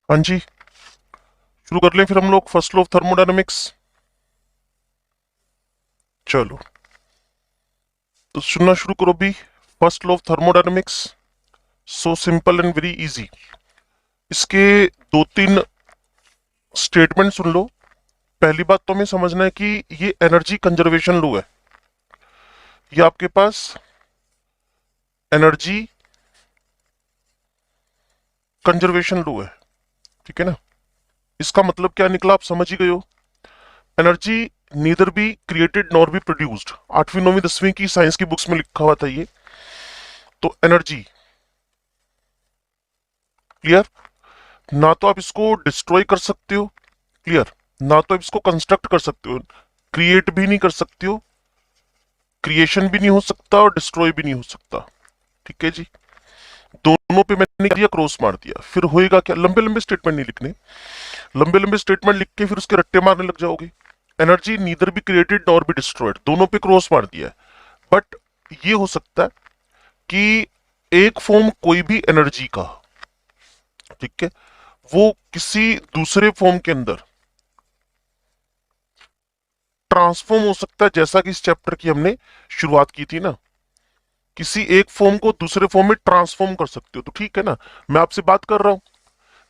हाँ जी, शुरू कर लें फिर हम लोग फर्स्ट लॉ ऑफ थर्मोडायनेमिक्स। चलो, तो सुनना शुरू करो भी। First law of thermodynamics, so simple and very easy. इसके दो तीन स्टेटमेंट सुन लो। पहली बात तो हमें समझना है कि ये एनर्जी कंजर्वेशन लॉ है। ये आपके पास एनर्जी कंजर्वेशन लॉ है, ठीक है ना। इसका मतलब क्या निकला आप समझ ही गए हो। Energy neither be created nor be produced, 8वीं 9वीं 10वीं की साइंस की बुक्स में लिखा हुआ था ये। तो एनर्जी क्लियर, ना तो आप इसको डिस्ट्रॉय कर सकते हो, क्लियर, ना तो आप इसको कंस्ट्रक्ट कर सकते हो, क्रिएट भी नहीं कर सकते हो, क्रिएशन भी नहीं हो सकता और डिस्ट्रॉय भी नहीं हो सकता, ठीक है जी। दोनों पे मैंने दिया क्रॉस मार दिया, फिर होएगा क्या, लंबे लंबे स्टेटमेंट नहीं लिखने। लंबे लंबे स्टेटमेंट लिख के फिर उसके रट्टे मारने लग जाओगे। एनर्जी नीदर भी क्रिएटेड नॉर भी डिस्ट्रॉयड, दोनों पे क्रॉस मार दिया है। बट ये हो सकता है कि एक फॉर्म कोई भी एनर्जी का, ठीक है, वो किसी दूसरे फॉर्म के अंदर ट्रांसफॉर्म हो सकता है, जैसा कि इस चैप्टर की हमने शुरुआत की थी ना। किसी एक फॉर्म को दूसरे फॉर्म में ट्रांसफॉर्म कर सकते हो, तो ठीक है ना। मैं आपसे बात कर रहा हूं,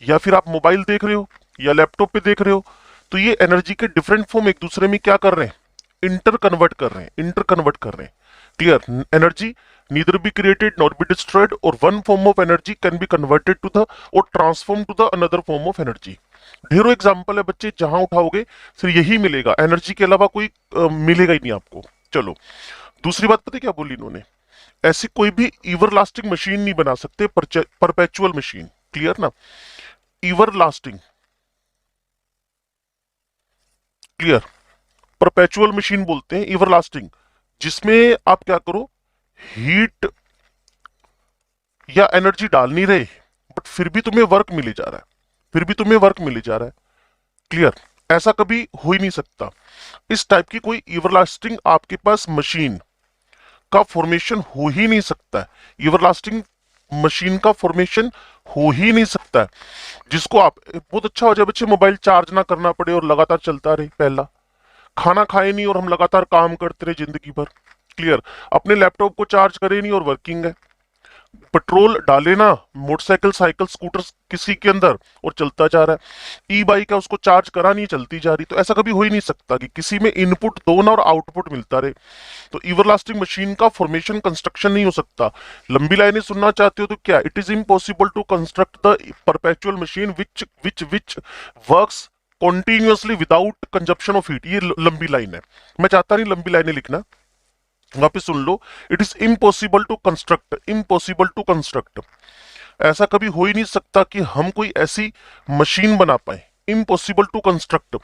या फिर आप मोबाइल देख रहे हो या लैपटॉप पे देख रहे हो, तो ये एनर्जी के डिफरेंट फॉर्म एक दूसरे में क्या कर रहे हैं, इंटर कन्वर्ट कर रहे हैं, इंटर कन्वर्ट कर रहे हैं। Clear, energy neither be created nor be destroyed, or one form of energy can be converted to the or transformed to the another form of energy। ढेरों एग्जाम्पल है बच्चे, जहां उठाओगे फिर यही मिलेगा, एनर्जी के अलावा कोई मिलेगा ही नहीं आपको। चलो, दूसरी बात पता है क्या बोली इन्होंने, ऐसी कोई भी इवरलास्टिंग मशीन नहीं बना सकते, परपेचुअल मशीन। क्लियर ना, इवरलास्टिंग, क्लियर, परपेचुअल मशीन बोलते हैं इवरलास्टिंग, जिसमें आप क्या करो, हीट या एनर्जी डाल नहीं रहे, बट फिर भी तुम्हें वर्क मिले जा रहा है, फिर भी तुम्हें वर्क मिले जा रहा है। क्लियर, ऐसा कभी हो ही नहीं सकता। इस टाइप की कोई एवरलास्टिंग आपके पास मशीन का फॉर्मेशन हो ही नहीं सकता है। एवरलास्टिंग मशीन का फॉर्मेशन हो ही नहीं सकता है, जिसको आप, बहुत अच्छा हो जाए बच्चे, मोबाइल चार्ज ना करना पड़े और लगातार चलता रहे। पहला, खाना खाए नहीं और हम लगातार काम करते रहे जिंदगी भर। क्लियर, अपने लैपटॉप को चार्ज करे नहीं और वर्किंग है। पेट्रोल डाले ना मोटरसाइकिल साइकिल स्कूटर किसी के अंदर और चलता जा रहा है। ई बाइक है, उसको चार्ज करा नहीं, चलती जा रही। तो ऐसा कभी हो ही नहीं सकता कि किसी में इनपुट दो ना और आउटपुट मिलता रहे। तो इवरलास्टिंग मशीन का फॉर्मेशन कंस्ट्रक्शन नहीं हो सकता। लंबी लाइनें सुनना चाहते हो तो क्या, it is impossible to construct the perpetual machine which which which works continuously without consumption of heat. ये लंबी लाइन है, मैं चाहता नहीं लंबी लाइनें लिखना, वापिस सुन लो। It is impossible to construct, impossible to construct, ऐसा कभी हो ही नहीं सकता कि हम कोई ऐसी मशीन बना पाए। Impossible to construct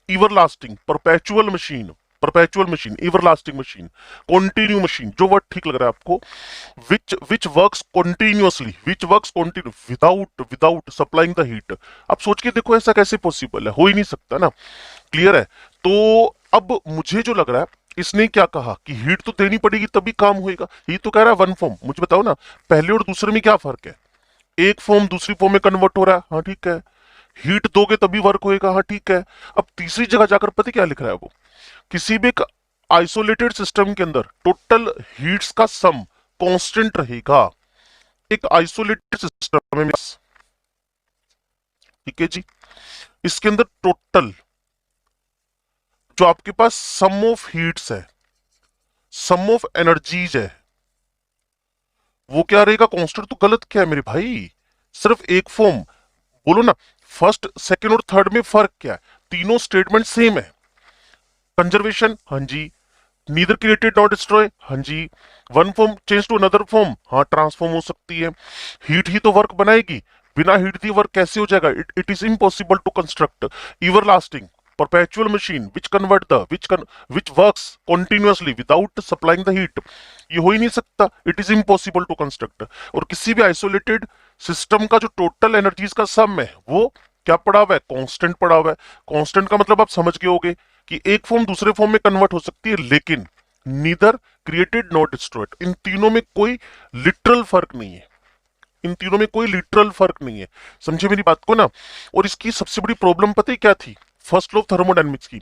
everlasting perpetual machine, perpetual machine, everlasting machine, continue machine, जो वर्ड ठीक लग रहा है आपको, which which works continuously, which works continue without without supplying the heat. आप सोच के देखो, ऐसा कैसे पॉसिबल है, हो ही नहीं सकता ना। क्लियर है। तो अब मुझे जो लग रहा है, इसने क्या कहा कि हीट तो देनी पड़ेगी तभी काम होएगा। ये तो कह रहा है वन फॉर्म, मुझे बताओ ना, पहले और दूसरे में क्या फर्क है। एक फॉर्म दूसरी फॉर्म में कन्वर्ट हो रहा है, हाँ ठीक है। हीट दोगे तभी वर्क होएगा, हाँ ठीक है। अब तीसरी जगह जाकर पता क्या लिख रहा है वो, किसी भी एक आइसोलेटेड सिस्टम के अंदर टोटल हीट्स का सम कांस्टेंट रहेगा। एक आइसोलेटेड सिस्टम है, ठीक है जी, इसके अंदर टोटल जो आपके पास सम ऑफ हीट्स है, सम ऑफ एनर्जीज है, वो क्या रहेगा, कांस्टेंट। तो गलत क्या है मेरे भाई, सिर्फ एक फॉर्म बोलो ना। फर्स्ट सेकंड और थर्ड में फर्क क्या है, तीनों स्टेटमेंट सेम है। कंजर्वेशन, हाँ जी। नीदर क्रिएटेड नॉट डिस्ट्रॉय, हाँ जी। One form change to another form, हाँ ट्रांसफॉर्म हो सकती है। हीट ही तो वर्क बनाएगी, बिना हीट दिए वर्क कैसे हो जाएगा। It is impossible to construct everlasting perpetual machine which convert the which works continuously without supplying the heat। ये हो ही नहीं सकता, it is impossible to construct. और किसी भी आइसोलेटेड सिस्टम का जो टोटल एनर्जीज का सम है, वो क्या पड़ा हुआ है, कांस्टेंट पड़ा हुआ है। कांस्टेंट का मतलब आप समझ गए होगे कि एक फॉर्म दूसरे फॉर्म में कन्वर्ट हो सकती है, लेकिन नीदर क्रिएटेड नॉट डिस्ट्रॉयड, इन तीनों में कोई लिटरल फर्क नहीं है। इन तीनों में कोई लिटरल फर्क नहीं है, समझे मेरी बात को ना। और इसकी सबसे बड़ी प्रॉब्लम पता है क्या थी फर्स्ट लॉ ऑफ थर्मोडायनेमिक्स की?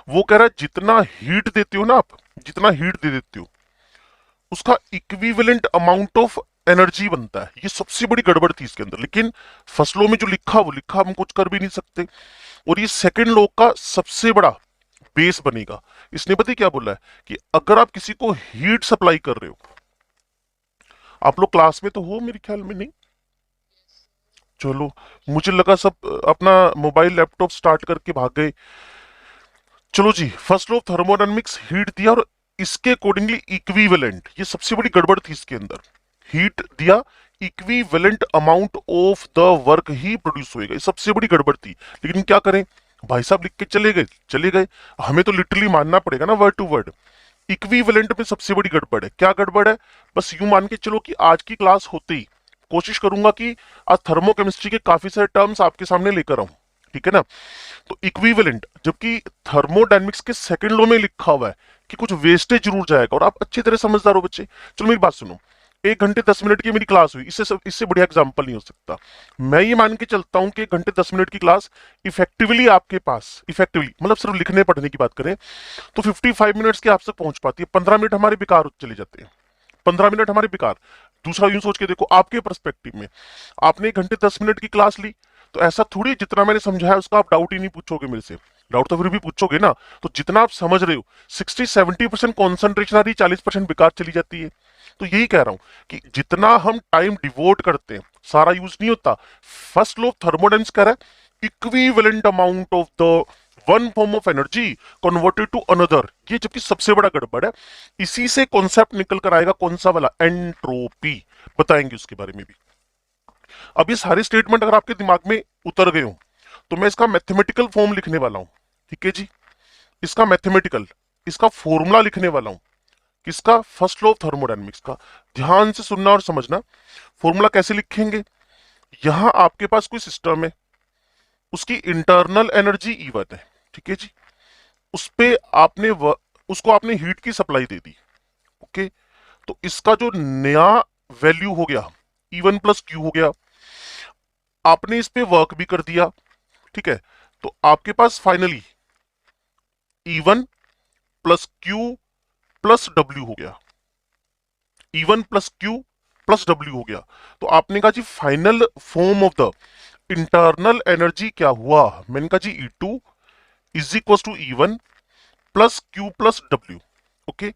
वो कह रहा है जितना हीट देते हो ना आप, जितना हीट दे देते हो उसका इक्विवेलेंट अमाउंट ऑफ एनर्जी बनता है। ये सबसे बड़ी गड़बड़ थी इसके अंदर, लेकिन फर्स्ट लॉ में जो लिखा वो लिखा, हम कुछ कर भी नहीं सकते। और ये सेकंड लॉ का सबसे बड़ा बेस बनेगा। इसने पता है क्या बोला है कि अगर आप किसी को हीट सप्लाई कर रहे हो, आप लोग क्लास में तो हो मेरे ख्याल में, नहीं? चलो, मुझे लगा सब अपना मोबाइल लैपटॉप स्टार्ट करके भाग गए। चलो जी, first law of thermodynamics, heat दिया और इसके अकॉर्डिंगली इक्विवेलेंट, ये सबसे बड़ी गड़बड़ थी इसके अंदर। हीट दिया, equivalent amount of the work he produce होएगा, ये सबसे बड़ी गड़बड़ थी। लेकिन क्या करें, भाई साहब लिख के चले गए, चले गए, हमें तो लिटरली मानना पड़ेगा ना वर्ड टू वर्ड। इक्विवेलेंट में सबसे बड़ी गड़बड़ है, क्या गड़बड़ है? बस यूं मान के चलो कि आज की क्लास होते ही कोशिश करूंगा कि आज थर्मोकेमिस्ट्री के काफी सारे टर्म्स आपके सामने लेकर आऊं, ठीक है ना। तो इक्विवेलेंट, जबकि थर्मोडायनेमिक्स के सेकंड लॉ में लिखा हुआ है कि कुछ वेस्टेज जरूर जाएगा, और आप अच्छी तरह समझदार हो बच्चे। चलो मेरी बात सुनो, 1 घंटे 10 मिनट की मेरी क्लास हुई, इससे बढ़िया एग्जांपल नहीं हो सकता। मैं ये मान के चलता हूं कि 1 घंटे 10 मिनट की क्लास इफेक्टिवली आपके पास, इफेक्टिवली मतलब सिर्फ लिखने पढ़ने की बात करें तो 55 मिनट्स के आप तक पहुंच पाती है। 15 मिनट हमारे बेकार चले जाते हैं, 15 मिनट हमारे बेकार। दूसरा यूं सोच के देखो, आपके पर्सपेक्टिव में आपने 1 घंटे 10 मिनट की क्लास ली, तो ऐसा थोड़ी जितना मैंने समझाया उसका आप डाउट ही नहीं पूछोगे मेरे से। डाउट तो फिर भी पूछोगे ना। तो जितना आप समझ रहे हो 60-70% कॉन्सेंट्रेशन आ रही, 40% बेकार चली जाती है। तो यही कह रहा हूं कि जितना हम टाइम डिवोट करते हैं सारा यूज नहीं होता। फर्स्ट लॉ ऑफ थर्मोडायनेमिक्स कह रहा है equivalent amount of the one form of energy converted to another, ये जबकि सबसे बड़ा गड़बड़ है। इसी से कॉन्सेप्ट निकल कर आएगा कौन सा वाला, एंट्रोपी, बताएंगे उसके बारे में भी। अब ये सारे स्टेटमेंट अगर आपके दिमाग में उतर गए हो तो मैं इसका मैथमेटिकल फॉर्म लिखने वाला हूं, ठीक है जी। इसका मैथमेटिकल, इसका फॉर्मूला लिखने वाला हूं, किसका? फर्स्ट लॉ ऑफ थर्मोडायनेमिक्स का। ध्यान से सुनना और समझना। फॉर्मूला कैसे लिखेंगे? यहां आपके पास कोई सिस्टम है, उसकी इंटरनल एनर्जी E1 है, ठीक है जी। उस पे उसको आपने हीट की सप्लाई दे दी, ओके। तो इसका जो नया वैल्यू हो गया E1 प्लस क्यू हो गया, आपने इस पे वर्क भी कर दिया, ठीक है। तो आपके पास finally E1 plus q plus डब्ल्यू हो गया, E1 प्लस क्यू प्लस डब्ल्यू हो गया। तो आपने कहा जी final form of the internal energy क्या हुआ? मैंने कहा जी E2 is equal to E1 plus q plus डब्ल्यू, ओके।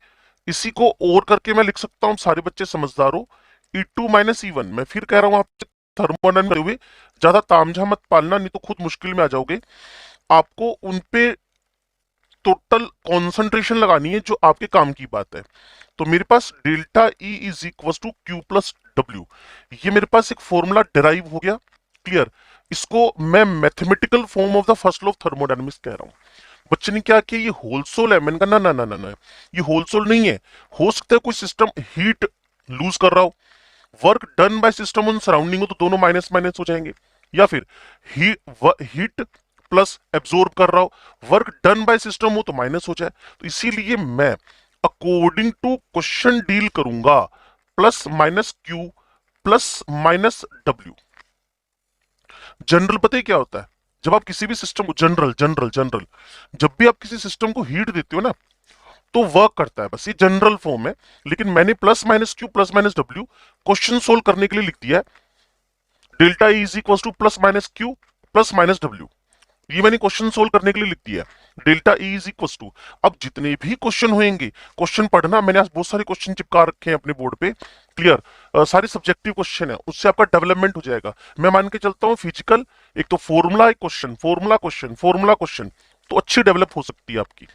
इसी को और करके मैं लिख सकता हूं, सारे बच्चे समझदार हो, E2 माइनस E1। मैं फिर कह रहा हूं आप थर्मोडायनामिक्स करते हुए ज्यादा तामझाम मत पालना, नहीं तो खुद मुश्किल में आ जाओगे। आपको उनपे टोटल कॉन्सेंट्रेशन लगानी है जो आपके काम की बात है। तो मेरे पास delta E is equal to Q plus डब्ल्यू, ये मेरे पास एक फॉर्मूला डिराइव हो गया, क्लियर। इसको मैं mathematical form of the first law of thermodynamics कह रहा हूं। बच्चे ने क्या किया, ये होलसोल है। मैंने कहा ना ना ना ना, ये होलसोल नहीं है। हो सकता है कोई सिस्टम हीट लूज कर रहा हो, work done by system on surrounding हो, तो दोनों माइनस माइनस हो जाएंगे। या फिर हीट प्लस एब्जॉर्ब कर रहा हो, वर्क डन बाय सिस्टम हो तो माइनस हो जाए। तो इसीलिए मैं अकॉर्डिंग टू क्वेश्चन डील करूंगा, plus minus Q plus minus W. General पता है क्या होता है? जब आप किसी भी सिस्टम को, जनरल जनरल जनरल, जब भी आप किसी सिस्टम को हीट देते हो ना तो वर्क करता है, बस ये जनरल फॉर्म है। लेकिन मैंने plus minus Q plus minus W question solve करने के लिए लिख दिया है। Delta E is equal two plus minus Q plus minus W, ये मैंने क्वेश्चन सोल्व करने के लिए लिख दिया है। Delta E is equal to, अब जितने भी क्वेश्चन होंगे, क्वेश्चन पढ़ना, मैंने आज बहुत सारे क्वेश्चन चिपका रखे हैं अपने बोर्ड पे, क्लियर। सारे सब्जेक्टिव क्वेश्चन है, उससे आपका डेवलपमेंट हो जाएगा। मैं मान के चलता हूँ फिजिकल, एक तो फॉर्मूला, एक question, formula question, formula question, तो अच्छी डेवलप हो सकती है आपकी।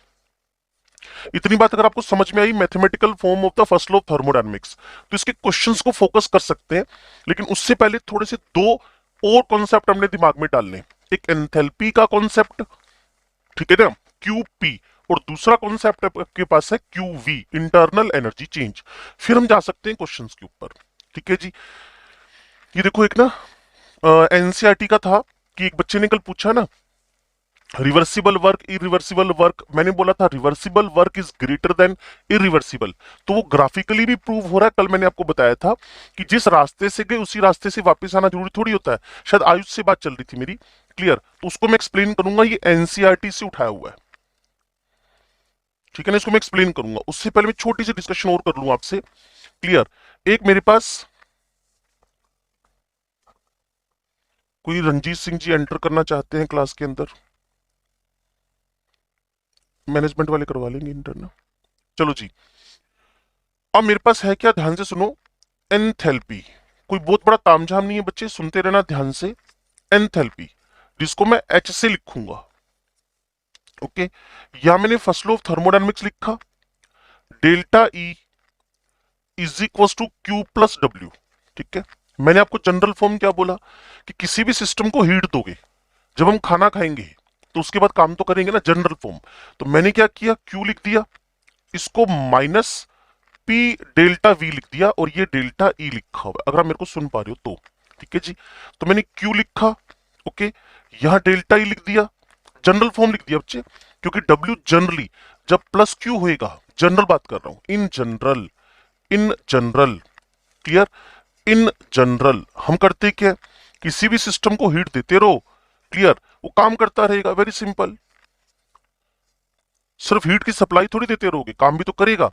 इतनी बात अगर आपको समझ में आई, mathematical form of the first law of thermodynamics, तो इसके क्वेश्चंस को फोकस कर सकते हैं। लेकिन उससे पहले थोड़े से दो और कॉन्सेप्ट हमने दिमाग में डालने। एक एंथैल्पी का कॉन्सेप्ट, ठीक है ना, क्यूपी, और दूसरा कॉन्सेप्ट आपके पास है क्यूवी, इंटरनल एनर्जी चेंज। फिर हम जा सकते हैं क्वेश्चंस के ऊपर, ठीक है जी। ये देखो, एक ना एनसीईआरटी का था कि एक बच्चे ने कल पूछा ना रिवर्सिबल वर्क, इरिवर्सिबल वर्क, मैंने बोला था reversible work is greater then irreversible, तो वो ग्राफिकली भी प्रूव हो रहा है। कल मैंने आपको बताया था कि जिस रास्ते से गए उसी रास्ते से वापस आना जरूरी थोड़ी होता है। शायद आयुष से बात चल रही थी मेरी, क्लियर, तो उसको मैं एक्सप्लेन करूंगा, ये एनसीईआरटी से उठाया हुआ है, ठीक है ना, इसको मैं एक्सप्लेन करूंगा। उससे पहले मैं छोटी सी डिस्कशन और कर लूं आपसे, क्लियर। एक मेरे पास कोई रंजीत सिंह जी एंटर करना चाहते हैं क्लास के अंदर, मैनेजमेंट वाले करवा लेंगे इंटर ना, चलो जी। अब मेरे पास है क्या, ध्यान से सुनो, एंथैल्पी, कोई बहुत बड़ा तामझाम नहीं है बच्चे, सुनते रहना ध्यान से। एंथैल्पी, जिसको मैं एच से लिखूंगा, ओके। यहां मैंने फर्स्ट लॉ ऑफ थर्मोडायनेमिक्स लिखा, delta E is equal to Q plus W, ठीक है। मैंने आपको जनरल फॉर्म क्या बोला कि किसी भी सिस्टम को हीट दोगे, जब हम खाना खाएंगे तो उसके बाद काम तो करेंगे ना, जनरल फॉर्म। तो मैंने क्या किया, क्यू लिख दिया, इसको माइनस पी डेल्टा वी लिख दिया, और ये डेल्टा ई लिखा हुआ, अगर आप मेरे को सुन पा रहे हो तो, ठीक है जी। तो मैंने क्यू लिखा, ओके, यहां डेल्टा ई लिख दिया, जनरल फॉर्म लिख दिया बच्चे, क्योंकि डब्ल्यू जनरली जब प्लस क्यू होएगा, जनरल बात कर रहा हूं, in general, in general, clear, in general हम करते क्या, किसी भी सिस्टम को हीट देते रहो, क्लियर, वो काम करता रहेगा, वेरी सिंपल। सिर्फ हीट की सप्लाई थोड़ी देते रहोगे, काम भी तो करेगा।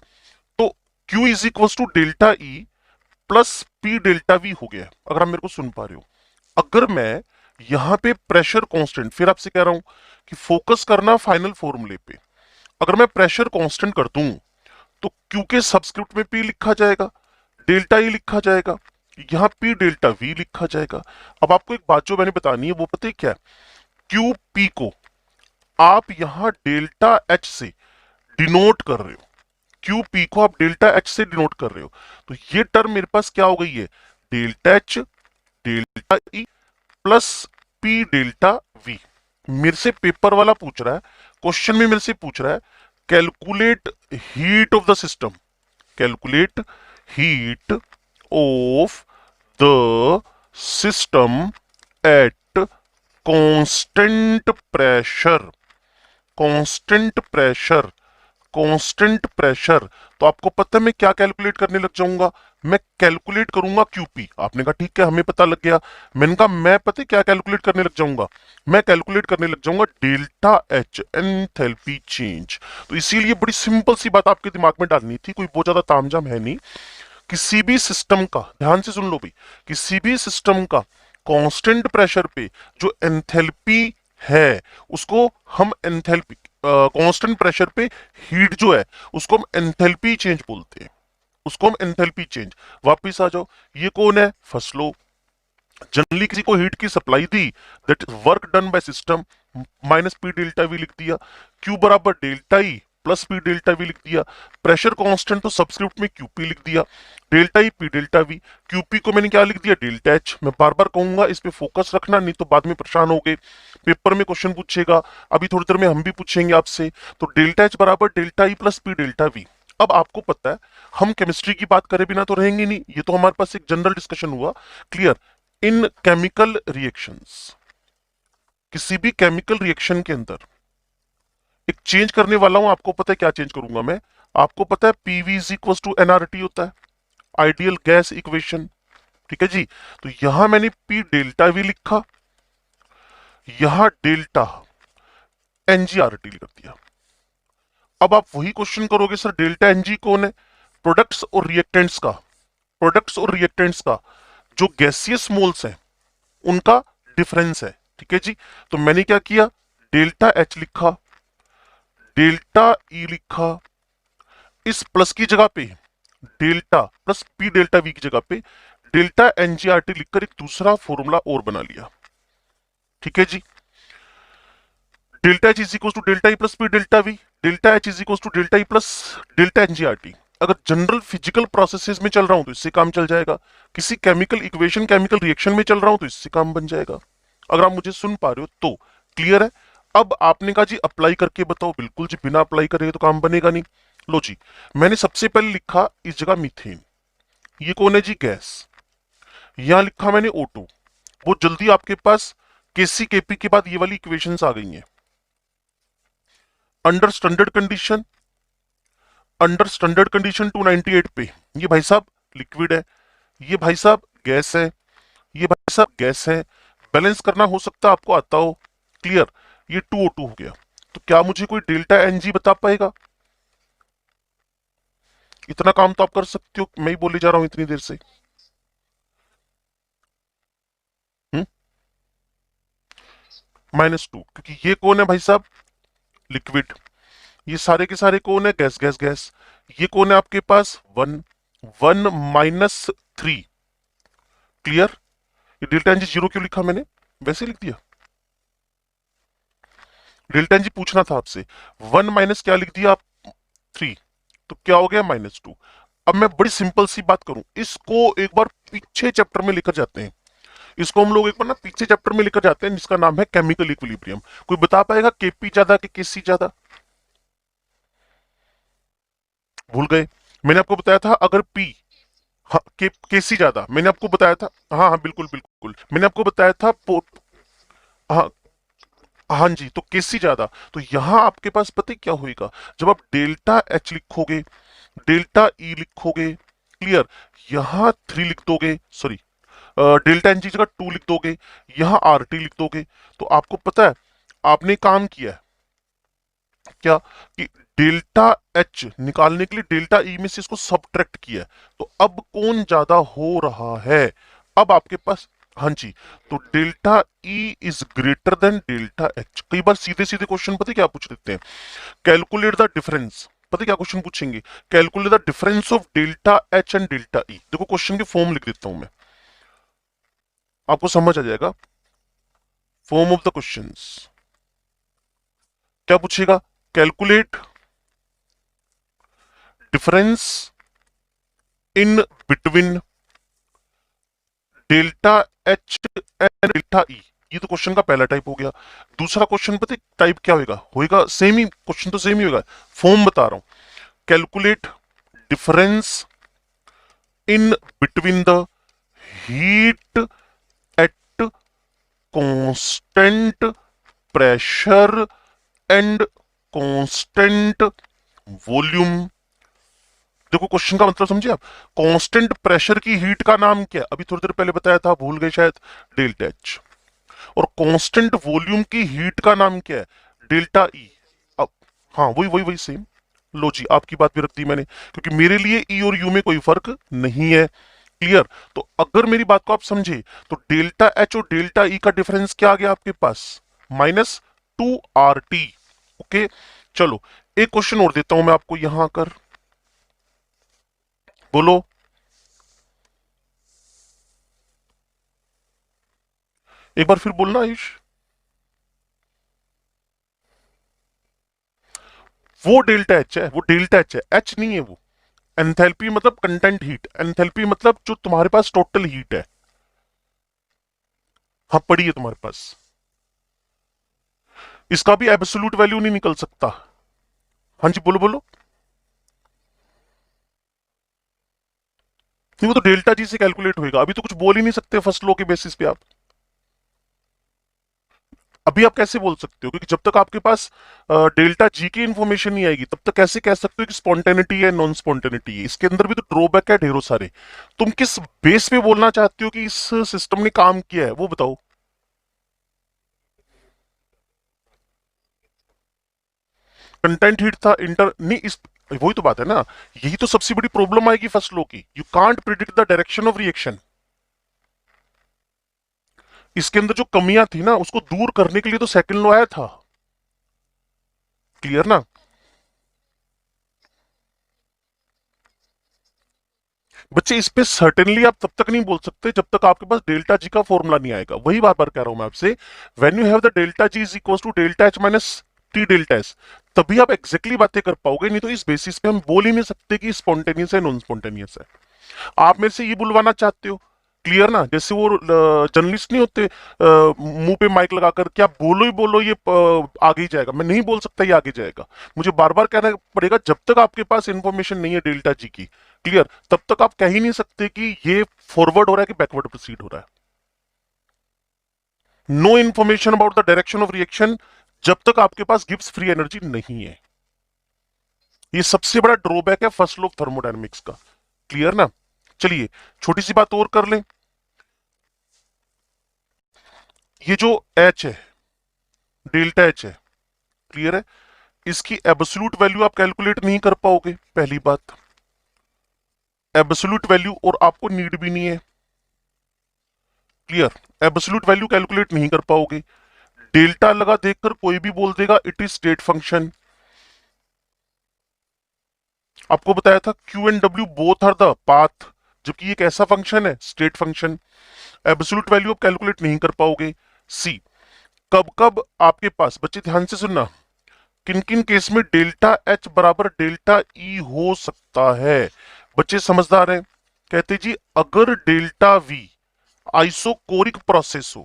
तो Q is equal to delta E plus P delta V हो गया, अगर आप मेरे को सुन पा रहे हो। अगर मैं यहां पे प्रेशर कांस्टेंट, फिर आपसे कह रहा हूं कि फोकस करना फाइनल फॉर्मूले पे, अगर मैं प्रेशर कांस्टेंट कर दूं तो Q के सबस्क्रिप्ट में P लिखा जाएगा, डेल्टा ई लिखा जाएगा, यहां P डेल्टा V लिखा जाएगा। अब आपको एक बात जो मैंने बतानी है वो पता है क्या है, क्यू पी को आप यहां डेल्टा एच से डिनोट कर रहे हो, क्यू पी को आप डेल्टा एच से डिनोट कर रहे हो, तो ये टर्म मेरे पास क्या हो गई है, delta H delta E plus P delta we. मेरे से पेपर वाला पूछ रहा है, क्वेश्चन में मेरे से पूछ रहा है, calculate heat of the system, calculate heat of the system at constant pressure, constant pressure, constant pressure. तो आपको पता है मैं क्या कैलकुलेट करने लग जाऊंगा, मैं कैलकुलेट करूंगा क्यूपी। आपने कहा ठीक है, हमें पता लग गया। मैंने कहा मैं पता है क्या कैलकुलेट करने लग जाऊंगा, मैं कैलकुलेट करने लग जाऊंगा डेल्टा एच, एंथैल्पी चेंज। तो इसीलिए बड़ी सिंपल सी बात आपके दिमाग में डालनी थी, कोई बहुत ज्यादा तामझाम है नहीं। किसी भी सिस्टम का, ध्यान से सुन लो भाई, किसी भी सिस्टम का कांस्टेंट प्रेशर पे जो एंथैल्पी है, उसको हम एंथैल्पी, कांस्टेंट प्रेशर पे हीट जो है उसको हम एंथैल्पी चेंज बोलते हैं, उसको हम एंथैल्पी चेंज। वापिस आ जाओ, ये कौन है, फर्स्ट लॉ। जनरली किसी को हीट की सप्लाई दी, that is work done by system, minus P delta V लिख दिया, क्यू बराबर delta E plus P delta V लिख दिया, प्रेशर कांस्टेंट तो सबस्क्रिप्ट में क्यूपी लिख दिया, delta E P delta V, QP को मैंने क्या लिख दिया, डेल्टा एच। मैं बार बार कहूंगा इस पे फोकस रखना, नहीं तो बाद में परेशान हो गए, पेपर में क्वेश्चन पूछेगा, अभी थोड़ी देर में हम भी पूछेंगे आपसे। तो डेल्टा एच बराबर delta E plus P delta we. अब आपको पता है हम केमिस्ट्री की बात करे बिना तो रहेंगे नहीं, ये तो हमारे पास एक जनरल डिस्कशन हुआ, क्लियर। इन केमिकल रिएक्शंस, किसी भी केमिकल रिएक्शन के अंदर एक चेंज करने वाला हूं, आपको पता है क्या चेंज करूंगा मैं, आपको पता है PV is equal to NRT होता है, आइडियल गैस इक्वेशन, ठीक है जी। तो यहां मैंने पी डेल्टा वी लिखा, यहां डेल्टा एनजीआरटी लिख दिया। अब आप वही क्वेश्चन करोगे, सर डेल्टा एनजी कौन है, प्रोडक्ट्स और रिएक्टेंट्स का, प्रोडक्ट्स और रिएक्टेंट्स का जो गैसियस मोल्स हैं उनका डिफरेंस है, ठीक है जी। तो मैंने क्या किया, डेल्टा एच लिखा, डेल्टा ई लिखा, इस प्लस की जगह पे delta plus P delta we की जगह पे डेल्टा एनजीआरटी लिखकर एक दूसरा फॉर्मूला और बना लिया, ठीक है जी। Delta H is equal to delta E plus P delta V, delta H is equal to delta E plus delta n g R T. अगर जनरल फिजिकल प्रोसेसेस में चल रहा हूं तो इससे काम चल जाएगा, किसी केमिकल इक्वेशन केमिकल रिएक्शन में चल रहा हूं तो इससे काम बन जाएगा। अगर आप मुझे सुन पा रहे हो तो क्लियर है। अब आपने कहा जी अप्लाई करके बताओ, बिल्कुल जी, बिना अप्लाई करे तो काम बनेगा नहीं। लो जी, मैंने सबसे पहले लिखा इस जगह मीथेन, ये कौन है जी, गैस। यहां लिखा मैंने O2, वो जल्दी आपके पास केसी केपी के बाद ये वाली इक्वेशंस आ गई हैं, under standard condition, under standard condition 298 पे ये भाई साहब लिक्विड है, ये भाई साहब गैस है, ये भाई साहब गैस है। बैलेंस करना हो सकता है आपको आता हो। क्लियर। ये 2O2 हो गया। तो क्या मुझे कोई डेल्टा एनजी बता पाएगा? इतना काम तो आप कर सकते हो, मैं ही बोले जा रहा हूं इतनी देर से। -2, क्योंकि ये कौन है भाई साहब? लिक्विड। ये सारे के सारे कौन है? Gas gas gas. ये कौन है आपके पास? 1, 1 -3। क्लियर। ये डेल्टा एनजी जीरो क्यों लिखा मैंने? वैसे लिख दिया। डेल्टा एनजी पूछना था आपसे। 1 माइनस क्या लिख दिया आप? 3। तो क्या हो गया? -2। अब मैं बड़ी सिंपल सी बात करूं, इसको एक बार पीछे चैप्टर में लेकर जाते हैं। इसको हम लोग एक बार ना पीछे चैप्टर में लेकर जाते हैं, जिसका नाम है केमिकल इक्विलिब्रियम। कोई बता पाएगा केपी ज्यादा कि केसी ज्यादा? भूल गए? मैंने आपको बताया था अगर पी, हाँ केसी ज्यादा, मैंने आपको बताया था। हाँ हाँ बिल्कुल बिल्कुल, मैंने आपको बताया था हाँ हाँ जी, तो केसी ज्यादा। तो यहां आपके पास पता है क्या होएगा? जब आप डेल्टा एच लिखोगे, डेल्टा ई लिखोगे, क्लियर, यहां 3 लिख दोगे, सॉरी डेल्टा एन की जगह 2 लिख दोगे, यहां आर टी लिख दोगे, तो आपको पता है आपने काम किया है क्या? कि डेल्टा एच निकालने के लिए डेल्टा ई में से इसको सब्ट्रैक्ट किया है। तो अब कौन ज्यादा हो रहा है? अब आपके पास, हाँ जी, तो delta E is greater then delta H. कई बार सीधे सीधे क्वेश्चन पता है क्या पूछ देते हैं? Calculate the difference. पता है क्या क्वेश्चन पूछेंगे? Calculate the difference of delta H and delta E. देखो क्वेश्चन की फॉर्म लिख देता हूं मैं, आपको समझ आ जाएगा। फॉर्म ऑफ द क्वेश्चंस क्या पूछेगा? Calculate difference in between delta H and delta E. ये तो क्वेश्चन का पहला टाइप हो गया। दूसरा क्वेश्चन पता है टाइप क्या होगा? होएगा सेम ही, क्वेश्चन तो सेम ही होगा, फॉर्म बता रहा हूं। Calculate difference in between the heat at constant pressure and constant volume. देखो क्वेश्चन का मतलब समझे आप? कांस्टेंट प्रेशर की हीट का नाम क्या है? अभी थोड़ी देर पहले बताया था, भूल गए शायद, डेल्टा एच। और कांस्टेंट वॉल्यूम की हीट का नाम क्या है? डेल्टा ई। अब हाँ वही वही वही सेम। लो जी, आपकी बात भी रख दी मैंने, क्योंकि मेरे लिए ई और यू में कोई फर्क नहीं है। क्लियर। तो अगर मेरी बात को आप समझे, तो डेल्टा एच और डेल्टा ई का डिफरेंस क्या आ गया आपके पास? -2 RT। ओके, चलो एक क्वेश्चन और देता हूं मैं आपको यहां कर, बोलो। एक बार फिर बोलना आयुष। वो डेल्टा एच है, वो डेल्टा एच है, एच नहीं है वो। एंथैल्पी मतलब कंटेंट हीट, एंथैल्पी मतलब जो तुम्हारे पास टोटल हीट है। हाँ पड़ी है तुम्हारे पास। इसका भी एब्सोल्यूट वैल्यू नहीं निकल सकता। हाँ जी बोलो बोलो। नहीं वो तो डेल्टा जी से कैलकुलेट होएगा, अभी तो कुछ बोल ही नहीं सकते फर्स्ट लॉ के बेसिस पे आप। अभी आप कैसे बोल सकते हो? क्योंकि जब तक आपके पास डेल्टा जी की इंफॉर्मेशन नहीं आएगी, तब तक कैसे कह सकते हो कि स्पॉन्टेनिटी है नॉन स्पॉन्टेनिटी है? इसके अंदर भी तो ड्रॉबैक है ढेरों सारे। तुम किस बेस पे बोलना चाहते हो कि इस सिस्टम ने काम किया है, वो बताओ। कंटेंट हिट था, इंटर नहीं इस, वही तो बात है ना। यही तो सबसे बड़ी प्रॉब्लम आएगी फर्स्ट लॉ की, you can't predict the direction of reaction. इसके अंदर जो कमियां थी ना, उसको दूर करने के लिए तो सेकंड लॉ आया था। क्लियर ना? बच्चे इस पे सर्टेनली आप तब तक नहीं बोल सकते जब तक आपके पास डेल्टा जी का फॉर्मूला नहीं आएगा। वही बार बार कह रहा हूं मैं आपसे, when you have the delta G is equal to delta H minus T delta S, तभी आप एग्जैक्टली बातें कर पाओगे। नहीं तो इस बेसिस पे हम बोल ही नहीं सकते कि स्पॉन्टेनियस है नॉन स्पॉन्टेनियस है। आप मेरे से ये बुलवाना चाहते हो, क्लियर ना? जैसे वो जर्नलिस्ट नहीं होते, मुंह पे माइक लगाकर क्या बोलो ही बोलो, ये आगे ही जाएगा। मैं नहीं बोल सकता ये आगे जाएगा, मुझे बार बार कहना पड़ेगा। जब तक आपके पास इंफॉर्मेशन नहीं है डेल्टा जी की, क्लियर, तब तक आप कह ही नहीं सकते कि ये फॉरवर्ड हो रहा है कि बैकवर्ड प्रोसीड हो रहा है। No information about the direction of reaction जब तक आपके पास गिब्स फ्री एनर्जी नहीं है। ये सबसे बड़ा ड्रॉबैक है फर्स्ट लॉ ऑफ थर्मोडायनेमिक्स का। क्लियर ना? चलिए छोटी सी बात और कर लें। ये जो एच है, डेल्टा एच है, क्लियर है, इसकी एब्सोल्यूट वैल्यू आप कैलकुलेट नहीं कर पाओगे, पहली बात। एब्सोल्यूट वैल्यू और आपको नीड भी नहीं है। क्लियर? एब्सोल्यूट वैल्यू कैलकुलेट नहीं कर पाओगे। डेल्टा लगा देखकर कोई भी बोल देगा इट इज स्टेट फंक्शन। आपको बताया था Q and W both are the path, जबकि ये एक ऐसा फंक्शन है स्टेट फंक्शन। एब्सोल्यूट वैल्यू आप कैलकुलेट नहीं कर पाओगे। सी, कब कब आपके पास, बच्चे ध्यान से सुनना, किन किन केस में डेल्टा एच बराबर डेल्टा ई हो सकता है। बच्चे समझदार हैं, कहते जी अगर डेल्टा वी आइसोकोरिक प्रोसेस हो।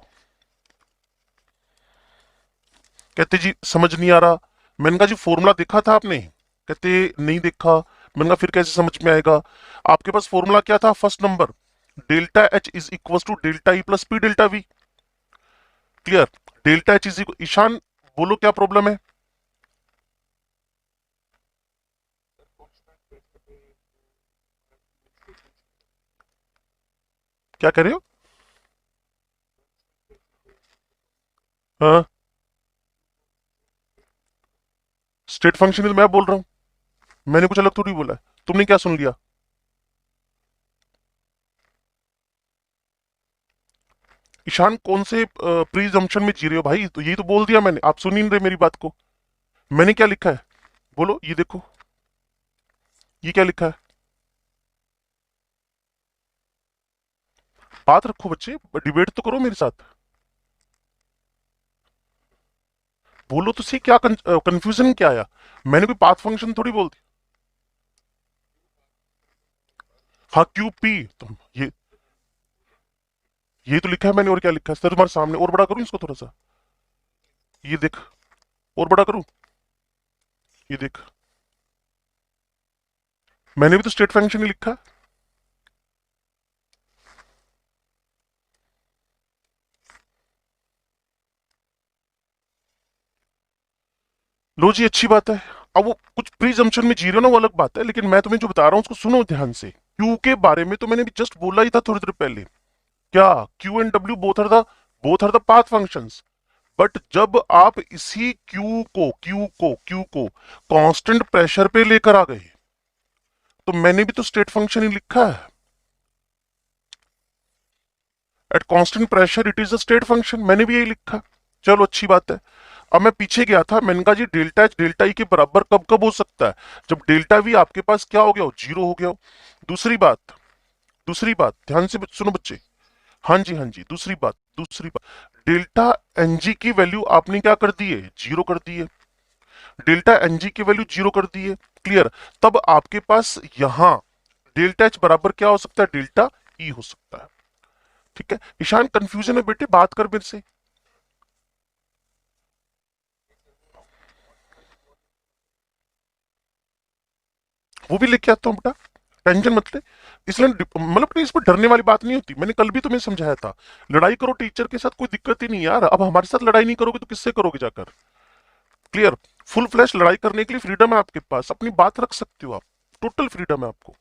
कहते जी समझ नहीं आ रहा। मैंने कहा जी फॉर्मूला देखा था आपने? कहते नहीं देखा। मैंने कहा फिर कैसे समझ में आएगा? आपके पास फॉर्मूला क्या था? First number, delta H is equal to delta E plus P delta V. Clear? Delta H is equal, Ishaan बोलो क्या प्रॉब्लम है? क्या कह रहे हो? हाँ, स्टेट फंक्शन तो मैं बोल रहा हूं, मैंने कुछ अलग थोड़ी बोला है। तुमने क्या सुन लिया? ईशान कौन से प्रीजम्पशन में जी रहे हो भाई? तो यही तो बोल दिया मैंने, आप सुन ही नहीं रहे मेरी बात को। मैंने क्या लिखा है बोलो, ये देखो, ये क्या लिखा है? बात रखो बच्चे, डिबेट तो करो मेरे साथ। बोलो तो सही, क्या कंफ्यूजन क्या आया? मैंने कोई पाथ फंक्शन थोड़ी बोल दी। हाँ क्यू पी, तुम ये तो लिखा है मैंने, और क्या लिखा है सर तुम्हारे सामने? और बड़ा करूं इसको थोड़ा सा? ये देख, और बड़ा करूं? ये देख, मैंने भी तो स्टेट फंक्शन ही लिखा है। लो जी, अच्छी बात है। अब वो कुछ प्रीजम्पशन में जी रहे हो ना, वो अलग बात है, लेकिन मैं तुम्हें जो बता रहा हूं उसको सुनो ध्यान से। क्यू के बारे में तो मैंने भी जस्ट बोला ही था थोड़ी देर पहले। क्या? Q and W both are the path functions. But जब आप इसी क्यू को कांस्टेंट प्रेशर पे लेकर आ गए, तो मैंने भी तो स्टेट फंक्शन ही लिखा है। At constant pressure it is a state function, मैंने भी यही लिखा। चलो अच्छी बात है। अब मैं पीछे गया था, मैंने कहा जी डेल्टा एच डेल्टा ई के बराबर कब कब हो सकता है? जब डेल्टा वी आपके पास क्या हो गया हो? जीरो हो गया हो। दूसरी बात, दूसरी बात ध्यान से सुनो बच्चे। हाँ जी, हाँ जी, दूसरी बात, डेल्टा एनजी की वैल्यू आपने क्या कर दी है? जीरो कर दी है। डेल्टा एनजी की वैल्यू जीरो कर दी है। क्लियर? तब आपके पास यहां डेल्टा एच बराबर क्या हो सकता है? डेल्टा ई हो सकता है। ठीक है ईशान, कंफ्यूजन है बेटे, बात कर मेरे से। वो भी लेके आता हूँ बेटा, टेंशन मत ले। इसलिए मतलब कि इसमें डरने वाली बात नहीं होती, मैंने कल भी तुम्हें समझाया था। लड़ाई करो टीचर के साथ, कोई दिक्कत ही नहीं यार। अब हमारे साथ लड़ाई नहीं करोगे तो किससे करोगे जाकर? क्लियर? फुल फ्लैश लड़ाई करने के लिए फ्रीडम है आपके पास, अपनी बात रख सकते हो आप, टोटल फ्रीडम है आपको।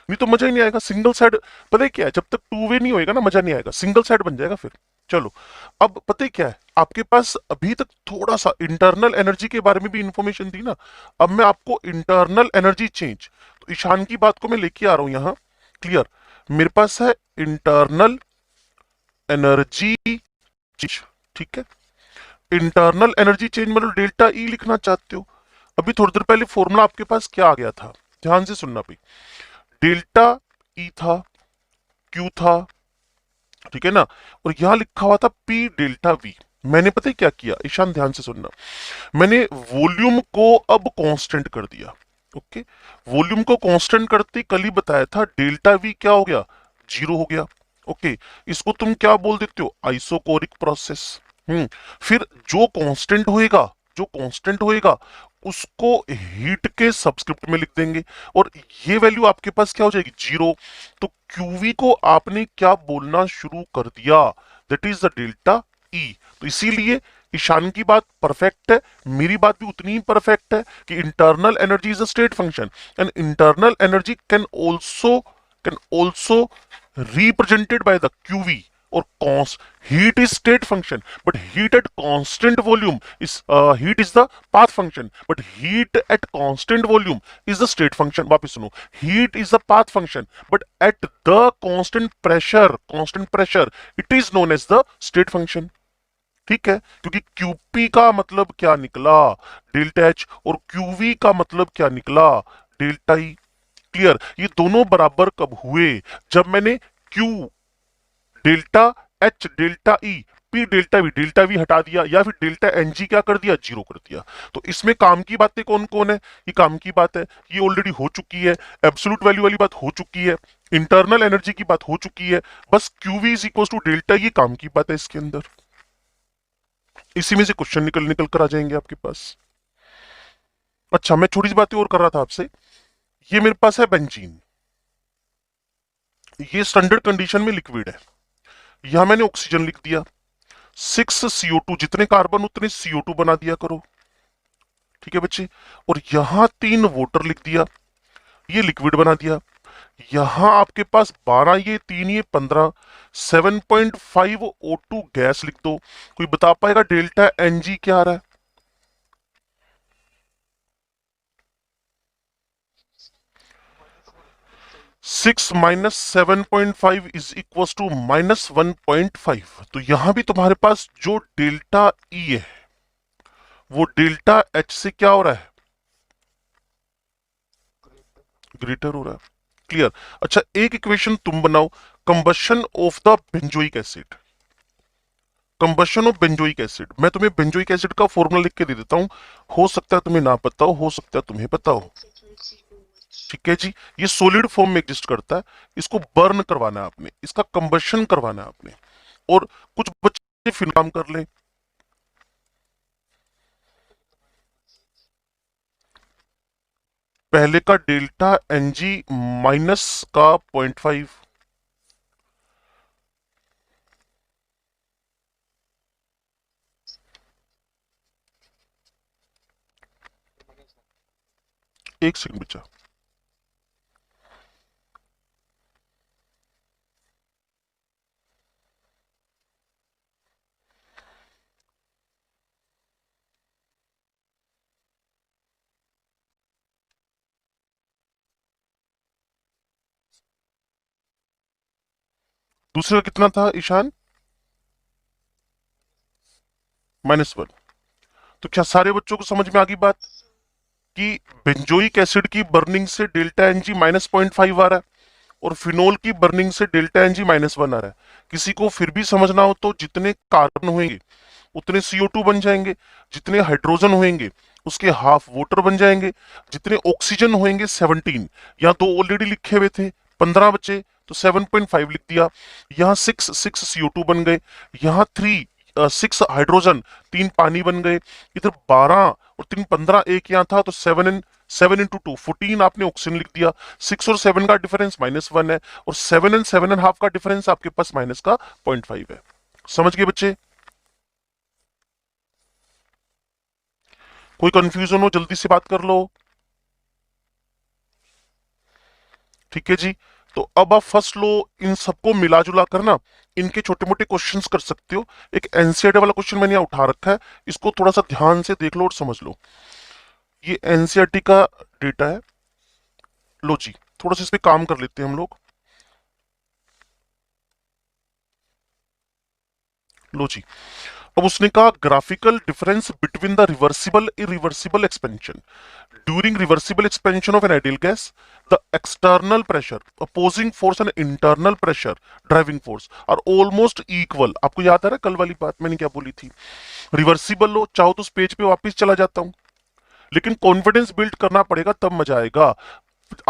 नहीं तो मजा ही नहीं आएगा सिंगल साइड। पता है क्या है, जब तक टू वे नहीं होएगा ना, मजा नहीं आएगा, सिंगल साइड बन जाएगा फिर। चलो, अब पता है क्या है, आपके पास अभी तक थोड़ा सा इंटरनल एनर्जी के बारे में भी इंफॉर्मेशन दी ना। अब मैं आपको इंटरनल एनर्जी चेंज, तो ईशान की बात को मैं लेके आ रहा हूं यहां। क्लियर? मेरे पास है इंटरनल एनर्जी चेंज। ठीक है, इंटरनल एनर्जी चेंज मतलब डेल्टा ई लिखना चाहते हो। अभी थोड़ी देर पहले फॉर्मूला आपके पास क्या आ गया था? ध्यान से सुनना भाई। डेल्टा ई था, क्यू था, ठीक है ना, और यहां लिखा हुआ था पी डेल्टा वी। मैंने पता है क्या किया? ईशान ध्यान से सुनना। मैंने वॉल्यूम को अब कांस्टेंट कर दिया। ओके, वॉल्यूम को कांस्टेंट करते कल ही बताया था, डेल्टा वी क्या हो गया? जीरो हो गया। ओके, इसको तुम क्या बोल देते हो? Isochoric process. फिर जो कांस्टेंट होएगा, जो कांस्टेंट होएगा उसको हीट के सबस्क्रिप्ट में लिख देंगे, और ये वैल्यू आपके पास क्या हो जाएगी? जीरो। तो क्यूवी को आपने क्या बोलना शुरू कर दिया? That is the delta E. तो इसीलिए ईशान की बात परफेक्ट है, मेरी बात भी उतनी ही परफेक्ट है कि internal energy is a state function and internal energy can also represented by the QV or cons. Heat is state function, but heat at constant volume is heat is the path function, but heat at constant volume is the state function. वापिस सुनो, heat is the path function, but at the constant pressure, it is known as the state function. ठीक है, क्योंकि QP का मतलब क्या निकला, delta H, और QV का मतलब क्या निकला, डेल्टा E. क्लियर, ये दोनों बराबर कब हुए, जब मैंने Q delta H delta E delta we हटा दिया, या फिर डेल्टा NG क्या कर दिया, जीरो कर दिया. तो इसमें काम की बातें कौन कौन है, ये काम की बात है, ये ऑलरेडी हो चुकी है, एब्सोल्यूट वैल्यू वाली बात हो चुकी है, इंटरनल एनर्जी की बात हो चुकी है, बस QV is equal to delta, ये काम की बात है इसके अंदर. इसी में से क्वेश्चन निकल निकल कर आ जाएंगे आपके पास. अच्छा, मैं छोटी सी बातें और कर रहा था आपसे. ये मेरे पास है बेंजीन, ये स्टैंडर्ड कंडीशन में लिक्विड है, यहां मैंने ऑक्सीजन लिख दिया, 6 CO2, जितने कार्बन उतने CO2 बना दिया करो. ठीक है बच्चे, और यहां 3 वाटर लिख दिया, ये लिक्विड बना दिया. यहां आपके पास 12, ये 3, ये 15, 7.5 O2 गैस लिख दो. कोई बता पाएगा डेल्टा NG क्या आ रहा है? 6 माइनस 7.5 इज इक्वल टू -1.5. तो यहां भी तुम्हारे पास जो डेल्टा E है वो डेल्टा H से क्या हो रहा है, ग्रेटर हो रहा है. क्लियर. अच्छा, एक इक्वेशन तुम बनाओ, combustion of the benzoic acid. Combustion of benzoic acid, मैं तुम्हें बेंजोइक एसिड का फॉर्मूला लिख के दे देता हूं, हो सकता है तुम्हें ना पता हो सकता है तुम्हें पता हो. ठीक है जी, ये सॉलिड फॉर्म में एग्जिस्ट करता है, इसको बर्न करवाना है आपने, इसका कंबशन करवाना है आपने, और कुछ बच्चे फिर काम कर लें. पहले का डेल्टा NG माइनस का 0.5, एक सेकंड बच्चा. दूसरे का कितना था ईशान, -1. तो क्या सारे बच्चों को समझ में आ गई बात कि बेंजोइक एसिड की बर्निंग से डेल्टा NG -0.5 आ रहा है और फिनोल की बर्निंग से डेल्टा NG -1 आ रहा है. किसी को फिर भी समझना हो तो जितने कार्बन होंगे उतने CO2 बन जाएंगे, जितने हाइड्रोजन होंगे उसके हाफ वाटर बन जाएंगे, जितने ऑक्सीजन होंगे 17, यहाँ तो ऑलरेडी लिखे हुए थे 15 बचे, तो 7.5 लिख दिया. यहाँ 6 CO2 बन गए, यहाँ 6 हाइड्रोजन, 3 पानी बन गए, इधर 12 और 3 15, एक यहाँ था, तो 7 इंटू 2 14 आपने ऑक्सीजन लिख दिया. 6 और 7 का डिफरेंस -1 है, और 7 एंड 7.5 का डिफरेंस आपके पास माइनस का 0.5 है. समझ गए बच्चे? कोई कंफ्यूजन हो जल्दी से बात कर लो. ठीक है जी, तो अब आप फर्स्ट लो, इन सबको मिला जुला कर ना इनके छोटे मोटे क्वेश्चंस कर सकते हो. एक एनसीईआरटी वाला क्वेश्चन मैंने यहाँ उठा रखा है, इसको थोड़ा सा ध्यान से देख लो और समझ लो. ये एनसीईआरटी का डेटा है. लो जी, थोड़ा सा इस पे काम कर लेते हैं हम लोग. लो जी, अब उसने कहा graphical difference between the reversible irreversible expansion. During reversible expansion of an ideal gas, the external pressure, opposing force and internal pressure, driving force are almost equal. आपको याद आ रहा है कल वाली बात मैंने क्या बोली थी? रिवर्सिबल लो, चाहो तो उस पेज पे वापस चला जाता हूं, लेकिन कॉन्फिडेंस बिल्ड करना पड़ेगा तब मजा आएगा.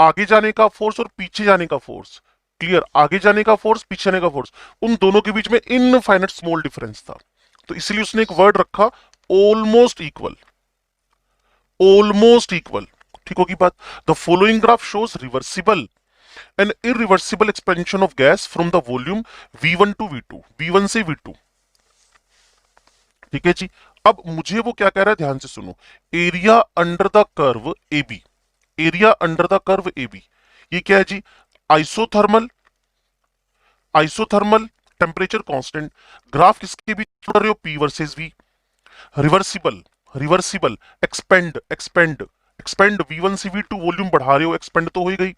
आगे जाने का फोर्स और पीछे जाने का फोर्स, क्लियर, आगे जाने का फोर्स पीछे जाने का फोर्स, उन दोनों के बीच में इनफाइनाइट स्मॉल डिफरेंस था, तो इसलिए उसने एक वर्ड रखा ऑलमोस्ट इक्वल. ऑलमोस्ट इक्वल, ठीक होगी बात. The following graph shows reversible and irreversible expansion of gas from the volume V1 to V2, V1 से V2. ठीक है जी, अब मुझे वो क्या कह रहा है, ध्यान से सुनो। Area under the curve A B, area under the curve A B, ये क्या है जी? Isothermal, isothermal temperature constant, graph किसके बीच कर रहे हो? P versus V. Reversible, reversible, expand, expand, expand V1 से V2 वॉल्यूम बढ़ा रहे हो, एक्सपेंड तो हो ही गई।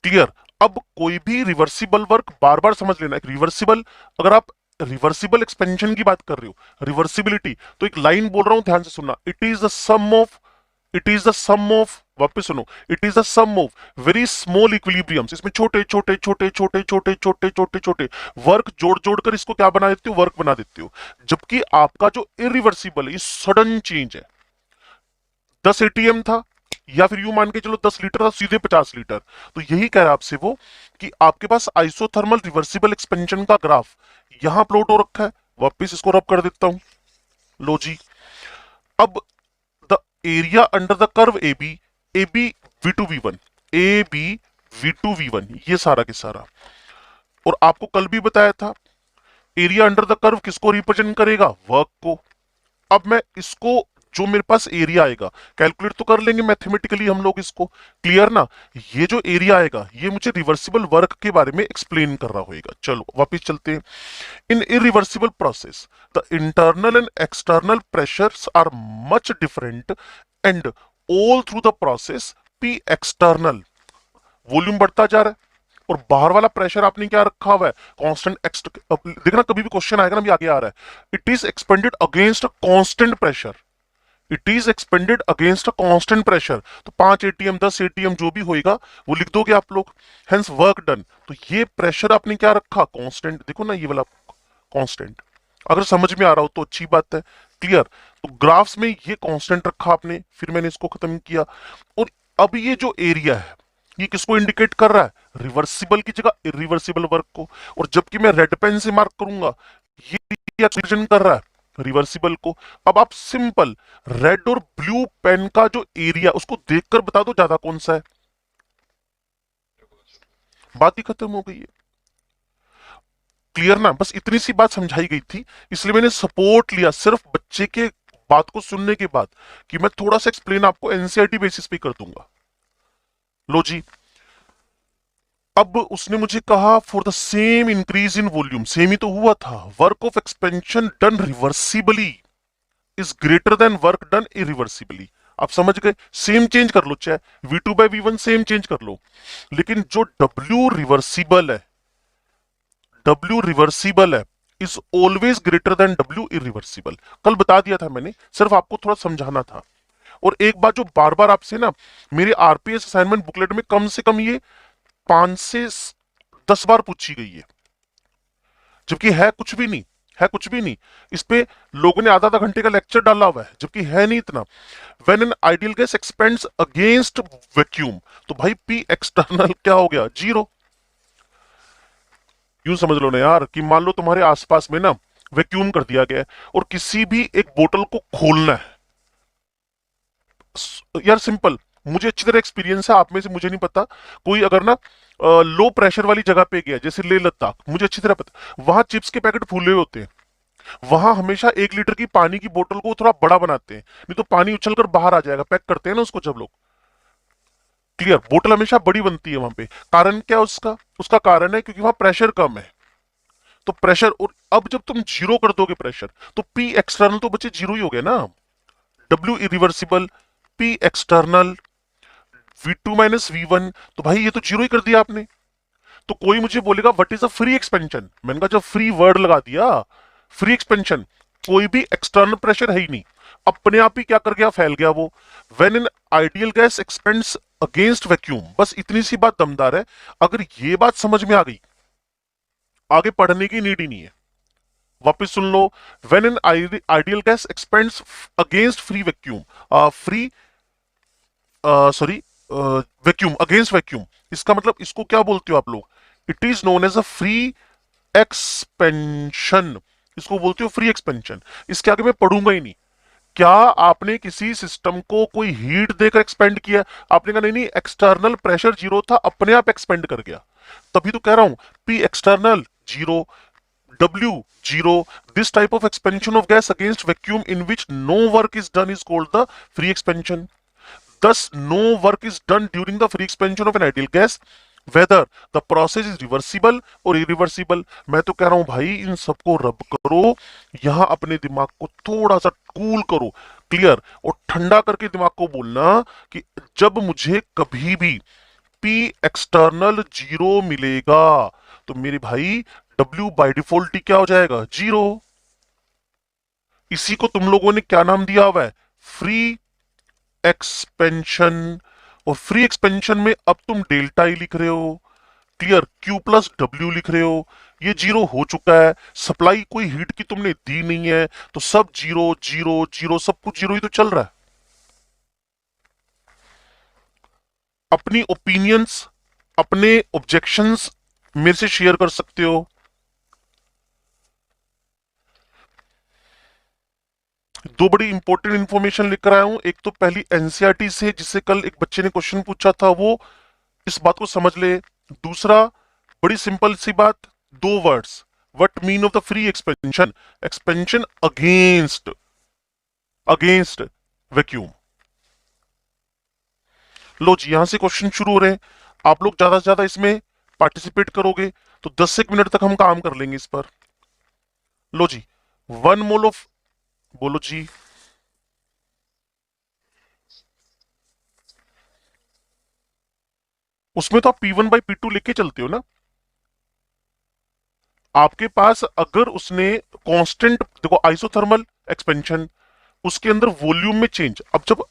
क्लियर? अब कोई भी रिवर्सिबल वर्क बार बार समझ लेना, एक रिवर्सिबल, अगर आप रिवर्सिबल एक्सपेंशन की बात कर रहे हो, रिवर्सिबिलिटी, तो एक लाइन बोल रहा हूं, ध्यान से सुनना। It is the sum of, it is the sum of, वापस सुनो, it is the sum of very small equilibriums, इसमें छोटे छोटे छोटे छोटे छोटे छोटे छोटे छोटे वर्क जोड़ जोड़ कर इसको क्या बना देते हो? वर्क बना देते हो। जबकि आपका जो इरिवर्सिबल है, ये सडन चेंज है। 10 ATM था, या फिर यूं मान के चलो 10 लीटर था, सीधे 50 लीटर। तो यही कह रहा है आपसे वो कि आपके पास आइसोथर्मल रिवर्सिबल एक्सपेंशन का ग्राफ यहां प्लॉट हो रखा है। वापिस इसको रब कर देता हूं, लो जी। अब the area under the curve A B V2 V1, A B V2 V1, ये सारा के सारा। और आपको कल भी बताया था, एरिया अंडर द कर्व किसको रिप्रेजेंट करेगा? वर्क को। अब मैं इसको, जो मेरे पास एरिया आएगा, कैलकुलेट तो कर लेंगे मैथमेटिकली हम लोग इसको, क्लियर ना? ये जो एरिया आएगा, ये मुझे रिवर्सिबल वर्क के बारे में एक्सप्लेन कर रहा होगा। चलो वापस चलते हैं। In irreversible process the internal and external pressures are much different and all through the process P external, volume बढ़ता जा रहा है और बाहर वाला प्रेशर आपने क्या रखा हुआ है? कांस्टेंट। देखना कभी भी क्वेश्चन आएगा ना, भी आगे आ रहा है, it is expanded against a constant pressure, it is expanded against a constant pressure. तो 5 ATM 10 ATM जो भी होएगा वो लिख दोगे आप लोग, हेंस वर्क डन। तो ये प्रेशर आपने क्या रखा? कांस्टेंट। देखो ना ये वाला कांस्टेंट, अगर समझ में आ रहा हो तो अच्छी बात है, क्लियर? तो ग्राफ्स में ये कांस्टेंट रखा आपने, फिर मैंने इसको खत्म किया। और अब ये जो एरिया है, ये किसको इंडिकेट कर रहा है? रिवर्सिबल की जगह इरिवर्सिबल वर्क को। और जबकि मैं रेड पेन से मार्क करूंगा, ये रिप्रेजेंट कर रहा है रिवर्सिबल को। अब आप सिंपल रेड और ब्लू पेन का जो एरिया, उसको देखकर बता दो ज्यादा कौन सा है। बात ही खत्म हो गई है, क्लियर ना? बस इतनी सी बात समझाई गई थी, इसलिए मैंने सपोर्ट लिया सिर्फ बच्चे के बात को सुनने के बाद, कि मैं थोड़ा सा एक्सप्लेन आपको एनसीईआरटी बेसिस पे कर दूंगा। लो जी। अब उसने मुझे कहा for the same increase in volume, same ही तो हुआ था, work of expansion done reversibly is greater than work done irreversibly. आप समझ गए? सेम चेंज कर लो, चाहे V2/V1 सेम चेंज कर लो, लेकिन जो W रिवर्सिबल है, W रिवर्सिबल है, is always greater than W irreversible. कल बता दिया था मैंने, सिर्फ आपको थोड़ा समझाना था। और एक बात जो बार बार आपसे ना मेरे आरपीएस असाइनमेंट बुकलेट में कम से कम ये 5 से 10 बार पूछी गई है, जबकि है कुछ भी नहीं, है कुछ भी नहीं। इस पे लोगों ने आधा आधा घंटे का लेक्चर डाला हुआ है, जबकि है नहीं इतना। When an ideal gas expands against vacuum, तो भाई पी एक्सटर्नल क्या हो गया? 0। यूं समझ लो ना यार, कि मान लो तुम्हारे आसपास में ना वैक्यूम कर दिया गया है, और किसी भी एक बोतल को खोलना है। यार सिंपल, मुझे अच्छी तरह एक्सपीरियंस है, आप में से मुझे नहीं पता। कोई अगर ना लो प्रेशर वाली जगह पे गया, जैसे लेह लद्दाख, मुझे अच्छी तरह पता, वहां चिप्स के पैकेट फूले होते हैं। वहां हमेशा 1 लीटर की पानी की बोतल को थोड़ा बड़ा बनाते हैं, नहीं तो पानी उछलकर बाहर आ जाएगा। पैक करते हैं ना उसको जब लोग, क्लियर? बोतल हमेशा बड़ी बनती है वहां पे। कारण क्या है उसका? उसका कारण है क्योंकि वहां प्रेशर कम है। तो प्रेशर, और अब जब तुम 0 कर दोगे प्रेशर, तो पी एक्सटर्नल तो बच्चे 0 ही हो गए ना। W irreversible, P external, V2 - V1, तो भाई ये तो 0 ही कर दिया आपने। तो कोई मुझे बोलेगा what is a free expansion, मैंने कहा जब फ्री वर्ड लगा दिया, फ्री एक्सपेंशन, कोई भी एक्सटर्नल प्रेशर है ही नहीं, अपने आप ही क्या कर गया? फैल गया वो। When an ideal gas expands against vacuum, बस इतनी सी बात दमदार है। अगर ये बात समझ में आ गई, आगे पढ़ने की नीड ही नहीं है। वापस सुन लो, when an ideal gas expands against free vacuum, free sorry vacuum, against vacuum, इसका मतलब इसको क्या बोलते हो आप लोग? It is known as a free expansion, इसको बोलते हो फ्री एक्सपेंशन। इसके आगे मैं पढ़ूंगा ही नहीं। क्या आपने किसी सिस्टम को कोई हीट देकर एक्सपेंड किया? आपने कहा नहीं नहीं, एक्सटर्नल प्रेशर 0 था, अपने आप एक्सपेंड कर गया। तभी तो कह रहा हूं P external 0, W 0. This type of expansion of gas against vacuum in which no work is done is called the free expansion. Thus, no work is done during the free expansion of an ideal gas. Whether the process is reversible or irreversible. मैं तो कह रहा हूं भाई इन सबको रब करो, यहां अपने दिमाग को थोड़ा सा कूल करो, क्लियर, और ठंडा करके दिमाग को बोलना कि जब मुझे कभी भी P एक्सटर्नल जीरो मिलेगा तो मेरे भाई W बाय डिफॉल्ट ही क्या हो जाएगा, जीरो। इसी को तुम लोगों ने क्या नाम दिया हुआ है, फ्री एक्सपेंशन। और फ्री एक्सपेंशन में अब तुम डेल्टा ही लिख रहे हो, क्लियर, Q प्लस W लिख रहे हो। ये जीरो हो चुका है, सप्लाई कोई हीट की तुमने दी नहीं है, तो सब जीरो जीरो जीरो, सब कुछ जीरो ही तो चल रहा है। अपनी ओपिनियंस, अपने ऑब्जेक्शंस मेरे से शेयर कर सकते हो। दो बड़ी इंपॉर्टेंट इंफॉर्मेशन लेकर आया हूं, एक तो पहली एनसीईआरटी से जिससे कल एक बच्चे ने क्वेश्चन पूछा था, वो इस बात को समझ ले। दूसरा बड़ी सिंपल सी बात, दो words, what mean of the free expansion, expansion against, against vacuum. लो जी, यहां से क्वेश्चन शुरू हो रहे हैं। आप लोग ज्यादा से ज्यादा इसमें पार्टिसिपेट करोगे तो 10 एक मिनट तक हम काम कर लेंगे इस पर। लो जी, 1 मोल ऑफ, बोलो जी, उसमें तो आप P1 बाई P2 लेके चलते हो ना। आपके पास अगर उसने कांस्टेंट, देखो आइसोथर्मल एक्सपेंशन, उसके अंदर वॉल्यूम में चेंज, अब जब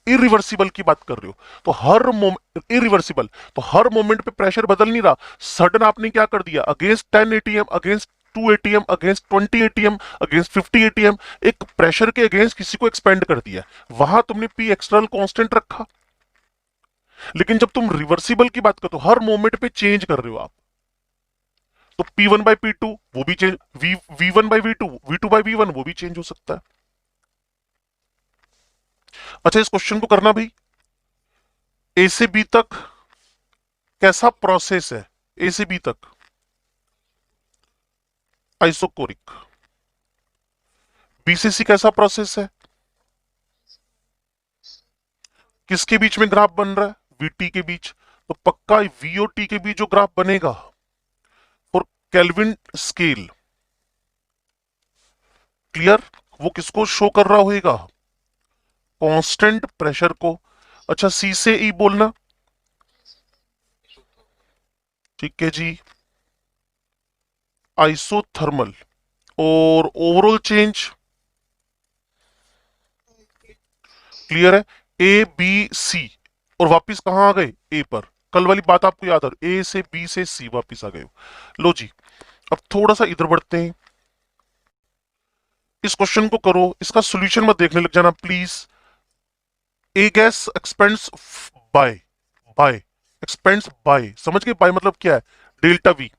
इरिवर्सिबल की बात कर रहे हो तो हर मोमेंट इरिवर्सिबल, तो हर मोमेंट पे प्रेशर बदल नहीं रहा। सडन आपने क्या कर दिया, against 10 ATM, against 2 ATM, against 20 ATM, against 50 ATM, एक प्रेशर के अगेंस्ट किसी को एक्सपेंड कर दिया, वहां तुमने पी एक्सटर्नल कांस्टेंट रखा। लेकिन जब तुम रिवर्सिबल की बात करते हो, हर मोमेंट पे चेंज कर रहे हो आप, तो P1 बाई P2 वो भी change, V1 by V2, V2 by V1 वो भी चेंज हो सकता है। अच्छा, इस क्वेश्चन को करना भाई, ए से बी तक कैसा प्रोसेस है, ए से बी तक आइसोकोरिक, बी से सी कैसा प्रोसेस है, किसके बीच में ग्राफ बन रहा है, वीटी के बीच, तो पक्का वी और टी के बीच जो ग्राफ बनेगा फॉर केल्विन स्केल, क्लियर, वो किसको शो कर रहा होगा, कांस्टेंट प्रेशर को। अच्छा, सी से ई बोलना, ठीक है जी, आइसोथर्मल, और ओवरऑल चेंज क्लियर है, ए बी सी, और वापस कहां आ गए, ए पर। कल वाली बात आपको याद आ रही, ए से बी से सी वापस आ गए। लो जी, अब थोड़ा सा इधर बढ़ते हैं, इस क्वेश्चन को करो, इसका सॉल्यूशन मत देखने लग जाना please. A gas expands by, by, expands by, समझ गए, बाय मतलब क्या है, डेल्टा वी,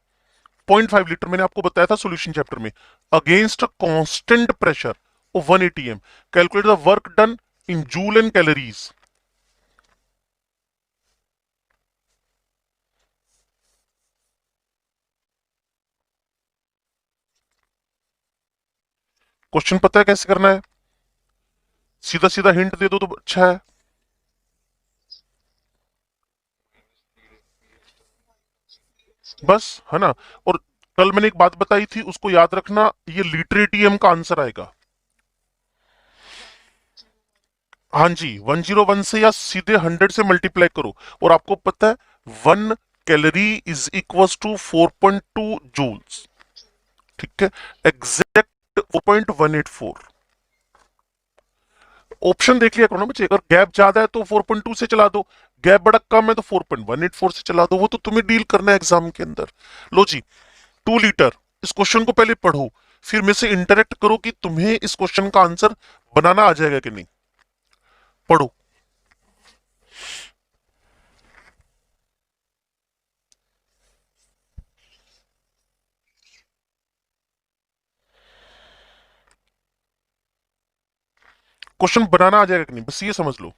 0.5 लीटर, मैंने आपको बताया था सॉल्यूशन चैप्टर में, against a constant pressure of 1 ATM, calculate the work done in joule and calories. Question पता है कैसे करना है, सीधा सीधा हिंट दे दो तो अच्छा है। बस, है ना। और कल मैंने एक बात बताई थी उसको याद रखना, ये लीटर एटीएम का आंसर आएगा। हाँ जी, 101 से या सीधे 100 से मल्टीप्लाई करो, और आपको पता है 1 calorie is equal to 4.2 joules, ठीक है, एग्जैक्ट 4.184। ऑप्शन देख लिया करो ना बच्चे, अगर गैप ज्यादा है तो 4.2 से चला दो, गैप बड़ा कम है तो 4.184 से चला दो, वो तो तुम्हें डील करना है एग्जाम के अंदर। लो जी, 2 लीटर, इस क्वेश्चन को पहले पढ़ो, फिर मेरे से इंटरेक्ट करो कि तुम्हें इस क्वेश्चन का आंसर बनाना आ जाएगा कि नहीं। पढ़ो। क्वेश्चन बनाना आ जाएगा कि नहीं, बस ये समझ लो।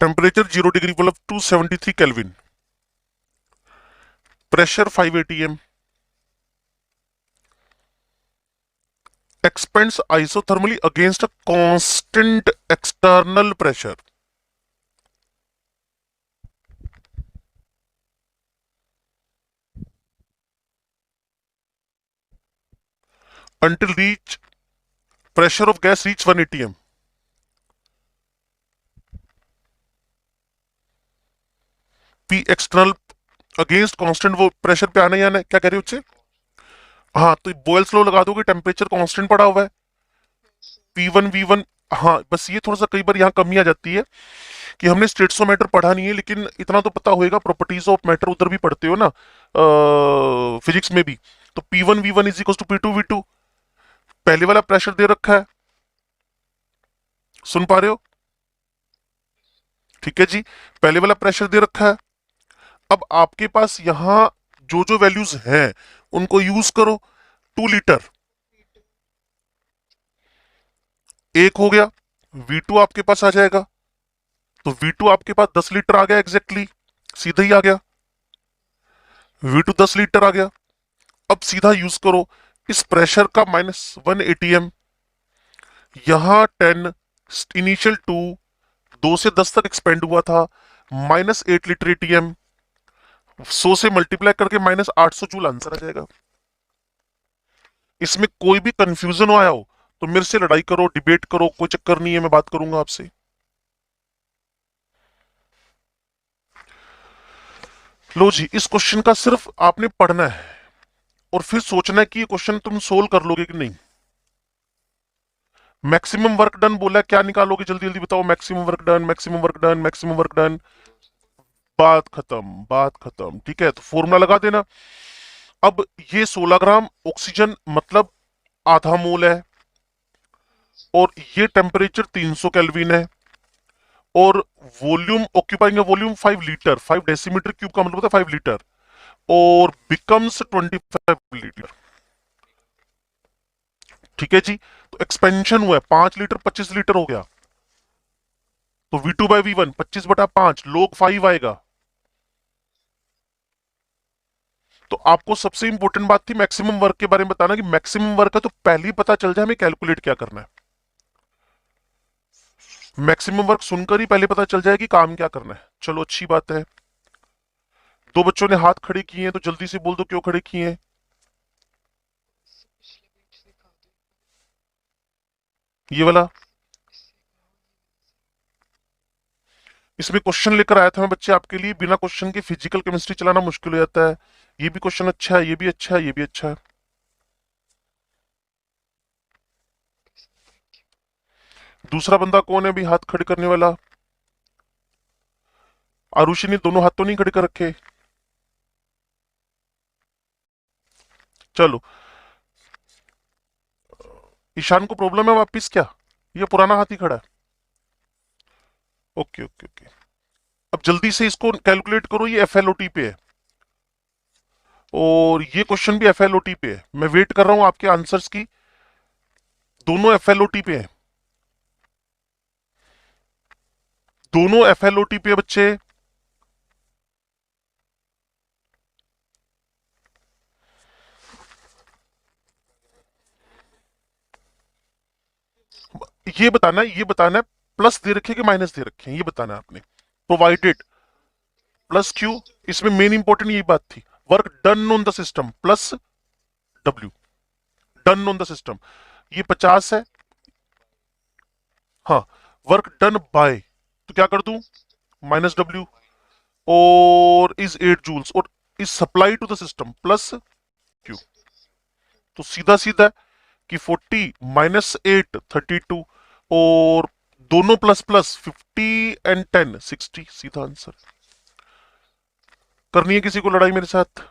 टेम्परेचर 0 डिग्री मतलब 273 kelvin, pressure 5 atm, expands isothermally against a constant external pressure until reach pressure of gas reach 1 atm. P external against constant वो प्रेशर पे आना ही आना है, क्या कह रहे हो उससे? हाँ, तो बॉयल्स लॉ लगा दोगे, टेम्परेचर कांस्टेंट पड़ा हुआ है P1 V1। हाँ, बस ये थोड़ा सा कई बार यहाँ कमी आ जाती है कि हमने स्टेट्स ऑफ मैटर पढ़ा नहीं है, लेकिन इतना तो पता होएगा, प्रॉपर्टीज ऑफ मैटर उधर भी पढ़ते हो ना, फिजिक्स में भी। तो P1 V1 is equal to P2 V2। पहले वाला प्रेशर दे रखा है, सुन पा रहे हो? ठीक है जी, पहले वाला प्रेशर दे रखा है। अब आपके पास यहां जो जो वैल्यूज हैं उनको यूज करो। 2 लीटर एक हो गया, V2 आपके पास आ जाएगा, तो V2 आपके पास 10 लीटर आ गया एग्जैक्टली, सीधा ही आ गया। V2 10 लीटर आ गया। अब सीधा यूज करो इस प्रेशर का -1 atm, यहां 10, इनिशियल 2, 2 से 10 तक एक्सपेंड हुआ था, -8 लीटर एटीएम, 100 से मल्टीप्लाई करके -800 जूल आंसर आ जाएगा। इसमें कोई भी कंफ्यूजन हो आया हो तो मेरे से लड़ाई करो, डिबेट करो, कोई चक्कर नहीं है, मैं बात करूंगा आपसे। लो जी, इस क्वेश्चन का सिर्फ आपने पढ़ना है और फिर सोचना है कि ये क्वेश्चन तुम सोल्व कर लोगे कि नहीं। मैक्सिमम वर्क डन बोला है, क्या निकालोगे? जल्दी जल्दी बताओ। Maximum work done, maximum work done, maximum work done. बात खत्म, बात खत्म। ठीक है, तो फॉर्मूला लगा देना। अब ये 16 ग्राम ऑक्सीजन मतलब आधा मोल है, और ये टेम्परेचर 300 केल्विन है, और volume occupying volume 5 litre, 5 decimetre cube का मतलब होता है 5 लीटर, और बिकम्स 25 लीटर। ठीक है जी, तो एक्सपेंशन हुआ है 5 लीटर 25 लीटर हो गया, तो V2/V1 25/5 log 5 आएगा। तो आपको सबसे इंपॉर्टेंट बात थी मैक्सिमम वर्क के बारे में बताना, कि मैक्सिमम वर्क है तो पहले ही पता चल जाए हमें कैलकुलेट क्या करना है। मैक्सिमम वर्क सुनकर ही पहले पता चल जाए कि काम क्या करना है। चलो, अच्छी बात है। दो बच्चों ने हाथ खड़े किए हैं, तो जल्दी से बोल दो क्यों खड़े किए हैं। ये वाला, इसमें क्वेश्चन लेकर आया था मैं बच्चे आपके लिए, बिना क्वेश्चन के फिजिकल केमिस्ट्री चलाना मुश्किल हो जाता है। ये भी क्वेश्चन अच्छा है, ये भी अच्छा है, ये भी अच्छा है। दूसरा बंदा कौन है अभी हाथ खड़े करने वाला? आरुषि ने दोनों हाथ तो नहीं खड़े कर रखे? चलो, ईशान को प्रॉब्लम है वापिस क्या? ये पुराना हाथ ही खड़ा है? Okay okay okay. अब जल्दी से इसको कैलकुलेट करो, ये FLOT पे है, और ये क्वेश्चन भी FLOT पे है। मैं वेट कर रहा हूं आपके आंसर्स की। दोनों FLOT पे है, दोनों FLOT पे है बच्चे। ये बताना है प्लस दे रखे कि माइनस दे रखे हैं, ये बताना है आपने। प्रोवाइडेड प्लस क्यू, इसमें मेन इंपॉर्टेंट यही बात थी। Work done on the system plus W, done on the system. ये 50 है। हाँ, वर्क डन बाय, तो क्या कर दूं? -W, और इज 8 जूल्स, और is supply to the system plus Q. तो सीधा सीधा कि 40 -8 32, और दोनों प्लस प्लस 50 एंड 10 60, सीधा आंसर। करनी है किसी को लड़ाई मेरे साथ?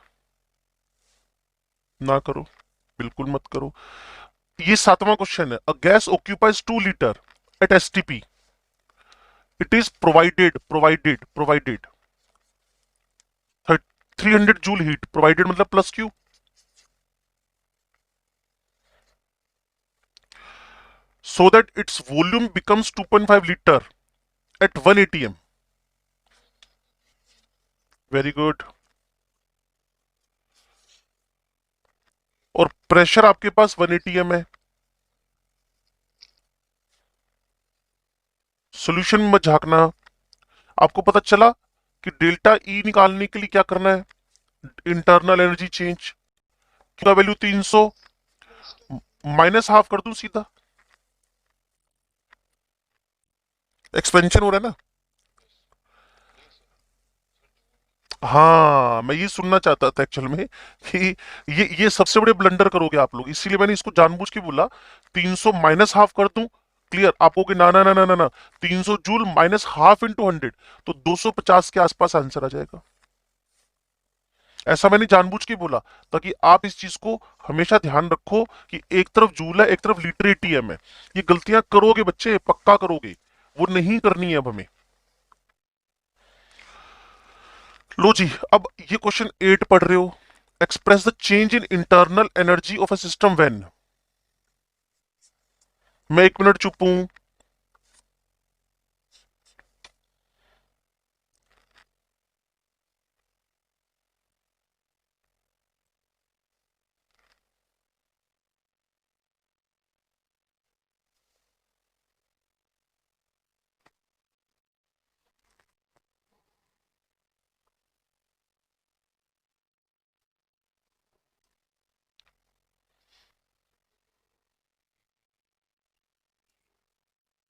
ना करो, बिल्कुल मत करो। ये 7वां क्वेश्चन है। A gas occupies 2 litre at STP, it is provided 300 joule heat, provided मतलब plus Q. So that its volume becomes 2.5 liter at 1 atm. Very good. और प्रेशर आपके पास 180 एम है। सॉल्यूशन में झांकना, आपको पता चला कि डेल्टा ई निकालने के लिए क्या करना है, इंटरनल एनर्जी चेंज का वैल्यू 300 माइनस हाफ कर दूं सीधा, एक्सपेंशन हो रहा है ना। हाँ, मैं ये सुनना चाहता था एक्चुअल में कि ये सबसे बड़े ब्लंडर करोगे आप लोग, इसीलिए मैंने इसको जानबूझ के बोला 300 माइनस हाफ कर दूं। क्लियर, आप कहोगे ना ना ना ना ना ना, 300 जूल माइनस हाफ इंटू 100 तो 250 के आसपास आंसर आ जाएगा। ऐसा मैंने जानबूझ के बोला ताकि आप इस चीज को हमेशा ध्यान रखो कि एक तरफ जूल है एक तरफ लीटर एटीएम है। ये गलतियां करोगे बच्चे, पक्का करोगे, वो नहीं करनी है अब हमें। लो जी, अब ये क्वेश्चन 8 पढ़ रहे हो, express the change in internal energy of a system when. मैं 1 मिनट चुप हूं।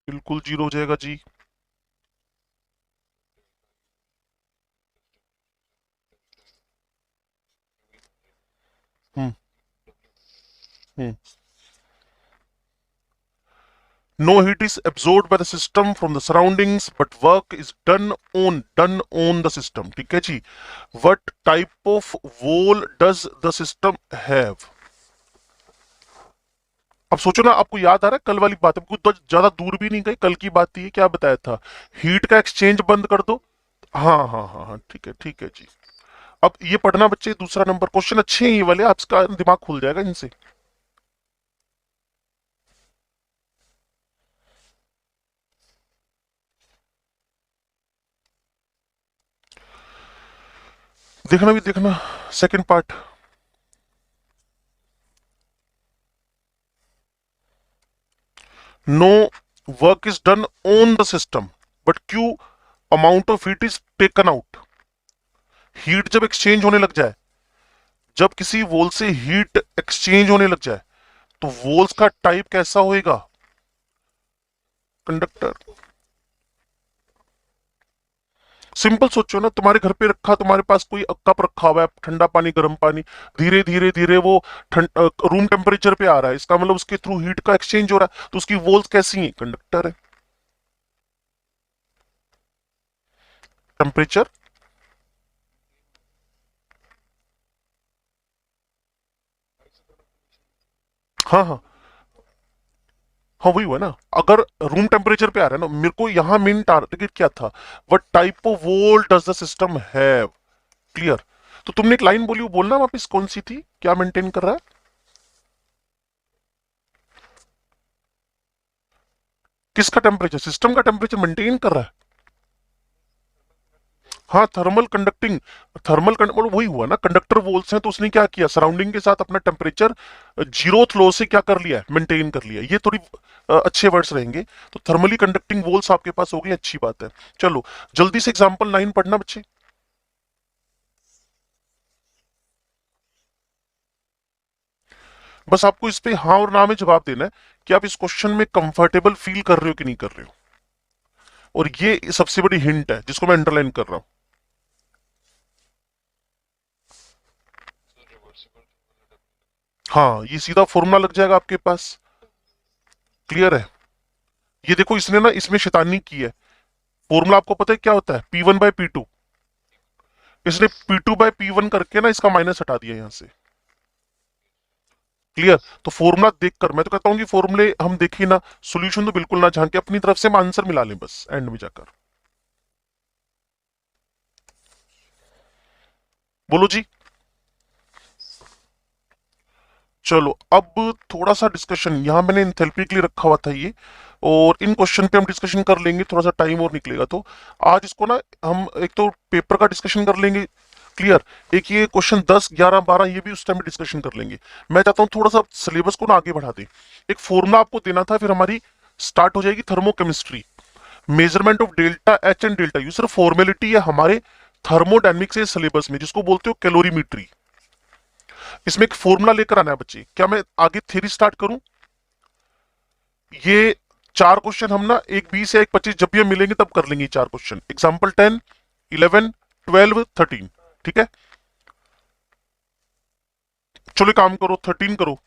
बिल्कुल जीरो हो जाएगा जी। हम्म हम्म No heat is absorbed by the system from the surroundings, but work is done on the system. ठीक है जी। What type of wall does the system have? अब सोचो ना, आपको याद आ रहा है कल वाली बात, आपको तो ज्यादा दूर भी नहीं गई, कल की बात थी, क्या बताया था, हीट का एक्सचेंज बंद कर दो। हाँ हाँ हाँ हाँ, ठीक है जी। अब ये पढ़ना बच्चे, दूसरा नंबर क्वेश्चन अच्छे हैं ये वाले, आपका दिमाग खुल जाएगा इनसे। देखना भी देखना, second part. No work is done on the system, but Q amount of heat is taken out. Heat जब एक्सचेंज होने लग जाए, जब किसी वोल से हीट एक्सचेंज होने लग जाए, तो वोल्स का टाइप कैसा होएगा, कंडक्टर। सिंपल सोचो ना, तुम्हारे घर पे रखा, तुम्हारे पास कोई कप रखा हुआ है, ठंडा पानी गर्म पानी, धीरे धीरे धीरे वो रूम टेम्परेचर पे आ रहा है, इसका मतलब उसके थ्रू हीट का एक्सचेंज हो रहा है, तो उसकी वोल्स कैसी है, कंडक्टर है। टेम्परेचर, हाँ हाँ हाँ, वही हुआ ना। अगर रूम टेम्परेचर पे आ रहा है ना, मेरे को यहाँ मेन टारगेट क्या था, what type of volt does the system have. Clear. तो तुमने एक लाइन बोली, वो बोलना वापस कौन सी थी, क्या मेंटेन कर रहा है, किसका टेम्परेचर, सिस्टम का टेम्परेचर मेंटेन कर रहा है। हाँ, थर्मल कंडक्टिंग, मतलब वही हुआ ना, कंडक्टर वोल्स हैं तो उसने क्या किया, सराउंडिंग के साथ अपना टेम्परेचर जीरो लो से क्या कर लिया, मेंटेन कर लिया। ये थोड़ी अच्छे वर्ड्स रहेंगे। तो थर्मली कंडक्टिंग वोल्स आपके पास हो गई, अच्छी बात है। चलो जल्दी से एग्जांपल 9 पढ़ना बच्चे। बस आपको इस पे हाँ और ना में जवाब देना है कि आप इस क्वेश्चन में कंफर्टेबल फील कर रहे हो कि नहीं कर रहे हो। और ये सबसे बड़ी हिंट है जिसको मैं अंडरलाइन कर रहा हूं। हाँ, ये सीधा फॉर्मूला लग जाएगा आपके पास। क्लियर है। ये देखो, इसने ना इसमें शैतानी की है। फॉर्मूला आपको पता है क्या होता है, P1/P2। इसने P2/P1 करके ना इसका माइनस हटा दिया यहां से। क्लियर। तो फॉर्मूला देखकर मैं तो कहता हूं कि फॉर्मूले हम देखें ना, सॉल्यूशन तो बिल्कुल ना झांके, अपनी तरफ से हम आंसर मिला लें बस एंड में जाकर। बोलो जी। चलो अब थोड़ा सा डिस्कशन, यहाँ मैंने एंथैल्पी के लिए रखा हुआ था ये, और इन क्वेश्चन पे हम डिस्कशन कर लेंगे, थोड़ा सा टाइम और निकलेगा तो। आज इसको ना हम एक तो पेपर का डिस्कशन कर लेंगे, क्लियर। एक ये क्वेश्चन 10, 11, 12 ये भी उस टाइम पे डिस्कशन कर लेंगे। मैं चाहता हूँ थोड़ा सा सिलेबस को ना आगे बढ़ा दें। एक फॉर्मूला आपको देना था, फिर हमारी स्टार्ट हो जाएगी thermochemistry. Measurement of delta H and delta U, सिर्फ फॉर्मेलिटी है हमारे थर्मोडायनेमिक्स के सिलेबस में, जिसको बोलते हो कैलोरीमेट्री। इसमें एक फॉर्मूला लेकर आना है बच्चे। क्या मैं आगे थ्योरी स्टार्ट करूं? ये चार क्वेश्चन हम ना एक 20 या एक 25 जब भी हम मिलेंगे तब कर लेंगे। चार क्वेश्चन एग्जाम्पल 10, 11, 12, 13। ठीक है, चलो काम करो 13 करो।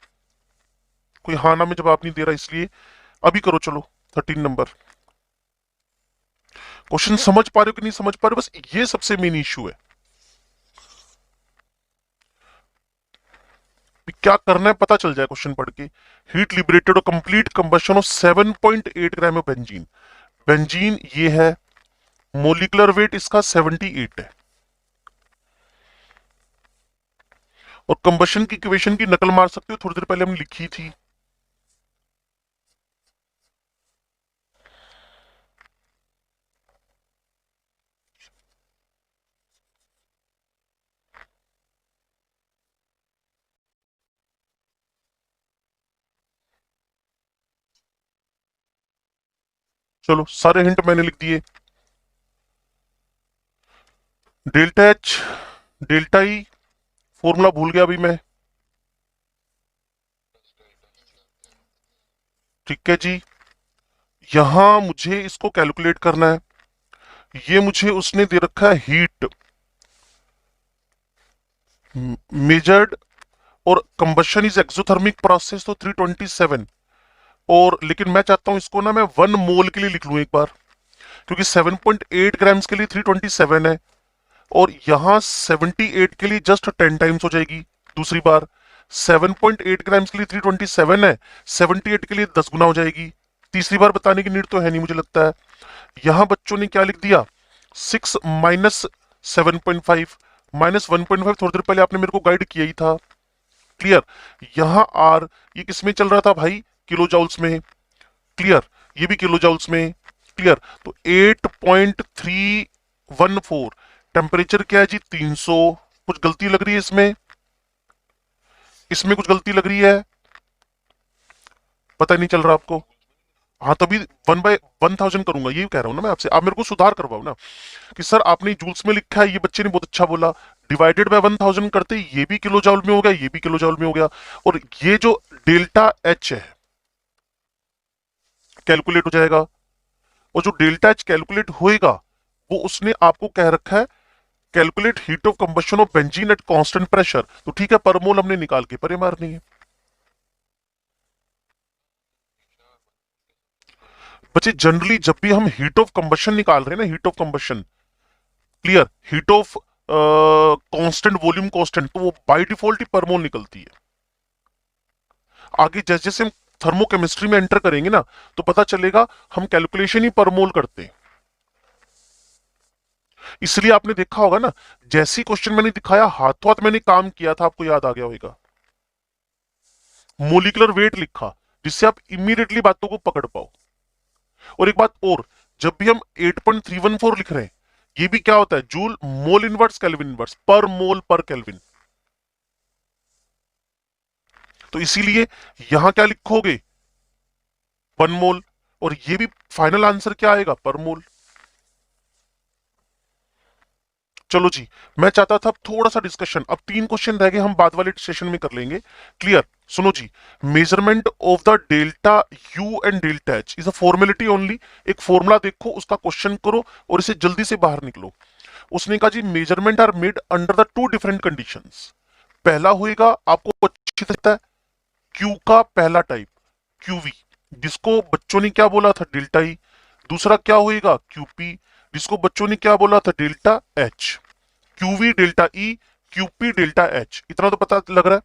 कोई हाँ ना में जवाब नहीं दे रहा, इसलिए अभी करो। चलो 13 नंबर क्वेश्चन समझ पा रहे हो कि नहीं समझ पा रहे हो, बस ये सबसे मेन इश्यू है। क्या करना है पता चल जाए क्वेश्चन पढ़ के। हीट लिबरेटेड और complete combustion of 7.8 gram of benzene. Benzene ये है, मोलिकुलर वेट इसका 78 है, और कंबशन की इक्वेशन की नकल मार सकते हो, थोड़ी देर पहले हमने लिखी थी। चलो सारे हिंट मैंने लिख दिए। Delta H, delta E, formula भूल गया अभी मैं। ठीक है जी, यहां मुझे इसको कैलकुलेट करना है। ये मुझे उसने दे रखा है हीट मेजर्ड, और कंबशन इज एक्सोथर्मिक प्रोसेस, तो 327। और लेकिन मैं चाहता हूं इसको ना मैं 1 मोल के लिए लिख लूं एक बार, क्योंकि 7.8 ग्राम्स के लिए 327 है, और यहां 78 के लिए जस्ट 10 टाइम्स हो जाएगी। दूसरी बार 7.8 ग्राम्स के लिए 327 है, 78 के लिए 10 गुना हो जाएगी। तीसरी बार बताने की नीड तो है नहीं मुझे लगता है। यहां बच्चों ने क्या लिख दिया, 6 माइनस 7.5 माइनस 1.5, थोड़ी देर पहले आपने मेरे को गाइड किया ही था। क्लियर। यहां आर ये किस में चल रहा था भाई, किलो जाउल्स में। क्लियर, ये भी किलो जाउल्स में। क्लियर, तो 8.314। टेम्परेचर क्या है जी, 300। कुछ गलती लग रही है इसमें, इसमें कुछ गलती लग रही है, पता नहीं चल रहा आपको। हाँ तभी 1/1000 करूंगा, यही कह रहा हूं ना मैं आपसे। आप मेरे को सुधार करवाओ ना कि सर आपने जूल्स में लिखा है, ये बच्चे ने बहुत अच्छा बोला, डिवाइडेड बाय 1000 करते ये भी किलो जाउल में हो गया, ये भी किलो जाउल में हो गया, और ये जो डेल्टा एच है कैलकुलेट हो जाएगा। और जो डेल्टा एच कैलकुलेट होएगा वो उसने आपको कह रखा है calculate heat of combustion of benzene at constant pressure. तो ठीक है, पर मोल हमने निकाल के परे मारनी है। बच्चे जनरली जब भी हम हीट ऑफ कंबशन निकाल रहे हैं ना, heat of combustion, clear, heat of constant volume constant, तो वो बाय डिफॉल्ट ही पर मोल निकलती है। आगे जैसे जैसे हम थर्मोकेमिस्ट्री में एंटर करेंगे ना, तो पता चलेगा हम कैलकुलेशन ही पर मोल करते हैं। इसलिए आपने देखा होगा ना, जैसी क्वेश्चन मैंने दिखाया हाथों हाथ मैंने काम किया था, आपको याद आ गया होगा। मोलिकुलर वेट लिखा, जिससे आप इमीडिएटली बातों को पकड़ पाओ। और एक बात और, जब भी हम 8.314 लिख रहे हैं, ये भी क्या होता है, joule mole inverse kelvin inverse, पर मोल पर केल्विन। तो इसीलिए यहां क्या लिखोगे, 1 मोल, और ये भी फाइनल आंसर क्या आएगा, पर मोल। चलो जी, मैं चाहता था थोड़ा सा डिस्कशन, अब 3 क्वेश्चन रह गए, हम बाद वाले सेशन में कर लेंगे। क्लियर, सुनो जी। Measurement of the delta U and delta H is a formality only. एक फॉर्मूला देखो, उसका क्वेश्चन करो और इसे जल्दी से बाहर निकलो। उसने कहा जी measurement are made under the 2 different conditions. पहला होएगा, आपको अच्छी तरह पता है, क्यू का पहला टाइप क्यूवी, जिसको बच्चों ने क्या बोला था, डेल्टा ई। दूसरा क्या होएगा, क्यूपी, जिसको बच्चों ने क्या बोला था, delta H. QV delta E, QP delta H, इतना तो पता लग रहा है।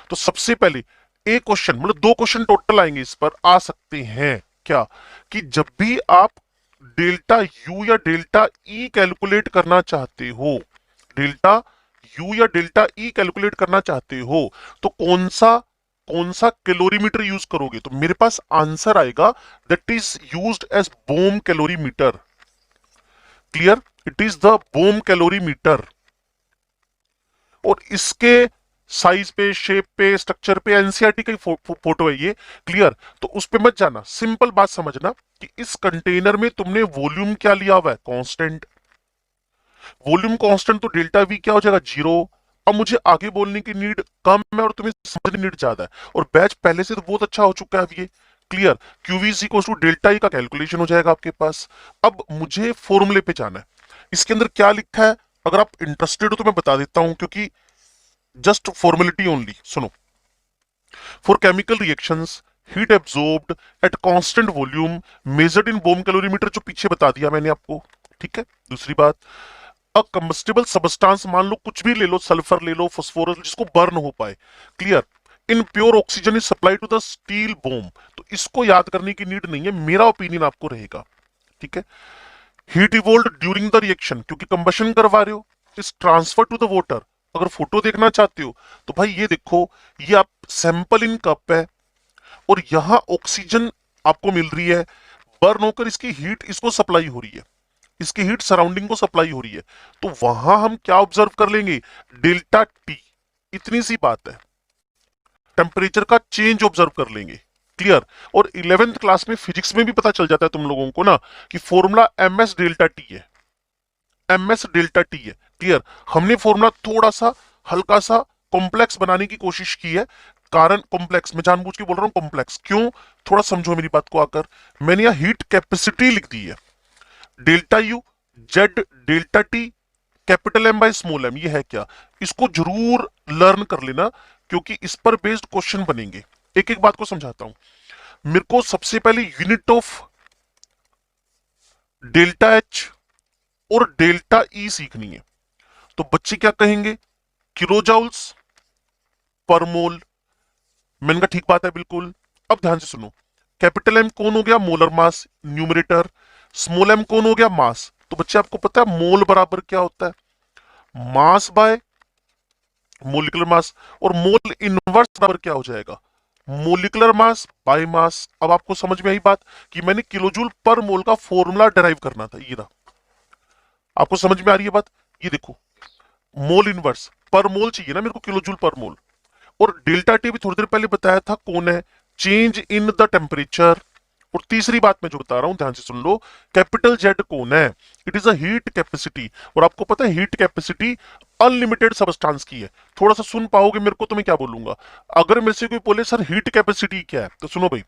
तो सबसे पहले एक क्वेश्चन, मतलब 2 क्वेश्चन टोटल आएंगे इस पर, आ सकते हैं क्या, कि जब भी आप डेल्टा यू या डेल्टा ई कैलकुलेट करना चाहते हो, डेल्टा यू या डेल्टा ई कैलकुलेट करना चाहते हो, तो कौन सा कैलोरीमीटर यूज करोगे। तो मेरे पास आंसर आएगा, that is used as bomb calorimeter. Clear, it is the bomb calorimeter. और इसके साइज पे, शेप पे, स्ट्रक्चर पे एनसीईआरटी की फोटो है ये, क्लियर। तो उस पे मत जाना, सिंपल बात समझना कि इस कंटेनर में तुमने वॉल्यूम क्या लिया हुआ है, कांस्टेंट। वॉल्यूम कांस्टेंट तो डेल्टा वी क्या हो जाएगा, जीरो। अब मुझे आगे बोलने की नीड कम है और तुम्हें समझने की नीड ज्यादा है, और बैच पहले से तो बहुत अच्छा हो चुका है अब ये, clear. QV is equal to delta E का कैलकुलेशन हो जाएगा आपके पास। अब मुझे फॉर्मूले पे जाना है, इसके अंदर क्या लिखा है, अगर आप इंटरेस्टेड हो तो मैं बता देता हूं, क्योंकि जस्ट फॉर्मेलिटी ओनली सुनो। For chemical reactions heat absorbed at constant volume measured in bomb calorimeter, जो पीछे बता दिया मैंने आपको, ठीक है। दूसरी बात, अ कंबस्टिबल सबस्टांस, मान लो कुछ भी ले लो, सल्फर ले लो, फास्फोरस, जिसको बर्न हो पाए, clear. In pure oxygen is supply to the steel bomb, तो इसको याद करने की नीड नहीं है, मेरा ओपिनियन आपको रहेगा, ठीक है। Heat evolve during the reaction, क्योंकि कंबशन करवा रहे हो, is transfer to the water. अगर फोटो देखना चाहते हो तो भाई ये देखो, ये आप सैंपल इन कप है और यहां ऑक्सीजन आपको मिल रही है, बर्न होकर इसकी हीट इसको सप्लाई हो रही है, इसकी हीट सराउंडिंग को सप्लाई हो रही है, तो वहां हम क्या ऑब्जर्व कर लेंगे, डेल्टा टी, इतनी सी बात है, टेम्परेचर का चेंज ऑब्जर्व कर लेंगे, क्लियर। और 11th क्लास में फिजिक्स में भी पता चल जाता है तुम लोगों को ना कि formula M S delta T है, एम एस डेल्टा टी है, क्लियर। हमने फॉर्मूला थोड़ा सा हल्का सा कॉम्प्लेक्स बनाने की कोशिश की है, कारण कॉम्प्लेक्स, मैं जानबूझ के बोल रहा हूं कॉम्प्लेक्स क्यों, थोड़ा समझो मेरी बात को आकर। मैंने यहां हीट कैपेसिटी लिख दी है, delta U Z delta T capital M by small M, ये है क्या, इसको जरूर लर्न कर लेना, क्योंकि इस पर बेस्ड क्वेश्चन बनेंगे। एक एक बात को समझाता हूं। मेरे को सबसे पहले यूनिट ऑफ डेल्टा एच और डेल्टा ई सीखनी है, तो बच्चे क्या कहेंगे, किलो जाउल्स पर मोल। मैंने कहा ठीक बात है बिल्कुल। अब ध्यान से सुनो, कैपिटल एम कौन हो गया, molar mass, numerator. Small M कौन हो गया, मास। तो बच्चे आपको पता है मोल बराबर क्या होता है, मास बाय मोलिकुलर मास, और मोल इनवर्स बराबर क्या हो जाएगा, मोलिकुलर मास बाय मास। अब आपको समझ में आई बात कि मैंने किलोजूल पर मोल का फॉर्मूला डिराइव करना था, ये रहा। आपको समझ में आ रही है बात, ये देखो, मोल इनवर्स, पर मोल चाहिए ना मेरे को, किलोजूल पर मोल। और डेल्टा टी भी थोड़ी देर पहले बताया था कौन है, चेंज इन द टेम्परेचर। और तीसरी बात मैं जो बता रहा हूं ध्यान से सुन लो, कैपिटल जेड कौन है, it is a heat capacity. और आपको पता है हीट कैपेसिटी अनलिमिटेड सबस्टांस की है। थोड़ा सा सुन पाओगे मेरे को तो मैं क्या बोलूंगा, अगर मेरे से कोई बोले सर हीट कैपेसिटी क्या है, तो सुनो भाई,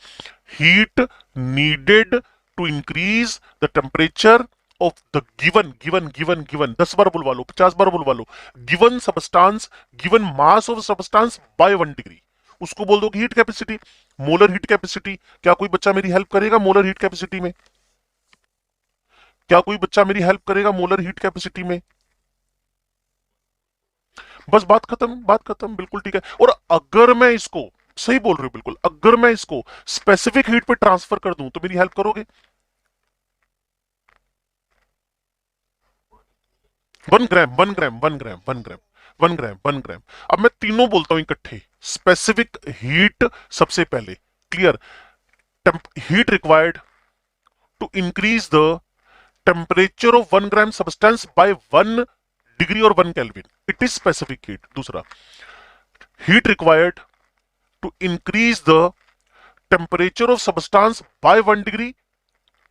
heat needed to increase the temperature of the given given given given 10 बार बुलवा लो, 50 बार बुलवा लो, given substance, given mass of substance by 1 degree, उसको बोल दो कि heat capacity, molar heat capacity. क्या कोई बच्चा मेरी हेल्प करेगा मोलर हीट कैपेसिटी में, क्या कोई बच्चा मेरी हेल्प करेगा मोलर हीट कैपेसिटी में। बस बात खत्म, बात खत्म, बिल्कुल ठीक है। और अगर मैं इसको, सही बोल रहे हो बिल्कुल, अगर मैं इसको स्पेसिफिक हीट पे ट्रांसफर कर दूं तो मेरी हेल्प करोगे, 1 ग्राम 1 ग्राम 1 ग्राम 1 ग्राम 1 ग्राम 1 ग्राम। अब मैं तीनों बोलता हूं इकट्ठे, स्पेसिफिक हीट सबसे पहले, clear. Heat required to increase the temperature of 1 gram substance by 1 degree और 1 kelvin, it is specific heat. दूसरा, heat required to increase the temperature of substance by 1 degree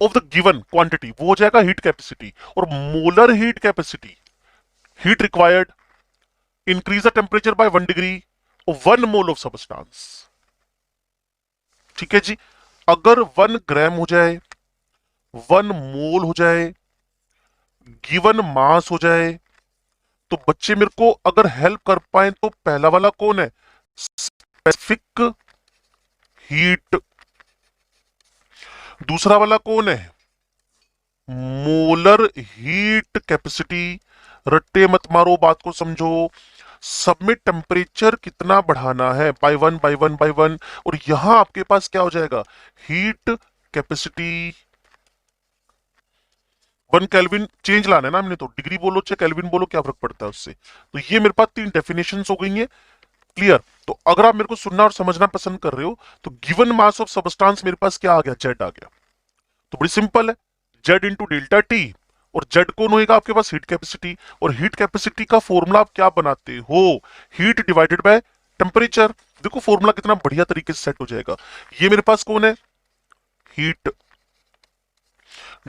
of the given quantity, वो हो जाएगा heat capacity. और molar heat capacity, heat required increase the temperature by 1 degree of 1 mole of substance, ठीक है जी। अगर 1 ग्राम हो जाए, 1 मोल हो जाए, गिवन मास हो जाए, तो बच्चे मेरे को अगर हेल्प कर पाए तो पहला वाला कौन है, स्पेसिफिक हीट। दूसरा वाला कौन है, मोलर हीट कैपेसिटी। रट्टे मत मारो, बात को समझो, सब में टेम्परेचर कितना बढ़ाना है, बाय 1 बाय 1 बाय 1। और यहां आपके पास क्या हो जाएगा, हीट कैपेसिटी 1 केल्विन चेंज लाना है ना हमने, तो डिग्री बोलो चाहे केल्विन बोलो क्या फर्क पड़ता है उससे। तो ये मेरे पास 3 डेफिनेशन हो गई है, क्लियर। तो अगर आप मेरे को सुनना और समझना पसंद कर रहे हो तो गिवन मास ऑफ सबस्टांस मेरे पास क्या आ गया, जेड आ गया। तो बड़ी सिंपल है, जेड इंटू डेल्टा टी और जेड कौन होएगा आपके पास? Heat capacity. और हीट कैपेसिटी का फॉर्मूला आप क्या बनाते हो? Heat divided by temperature. देखो फॉर्मूला कितना बढ़िया तरीके से सेट हो जाएगा। ये मेरे पास कौन है? Heat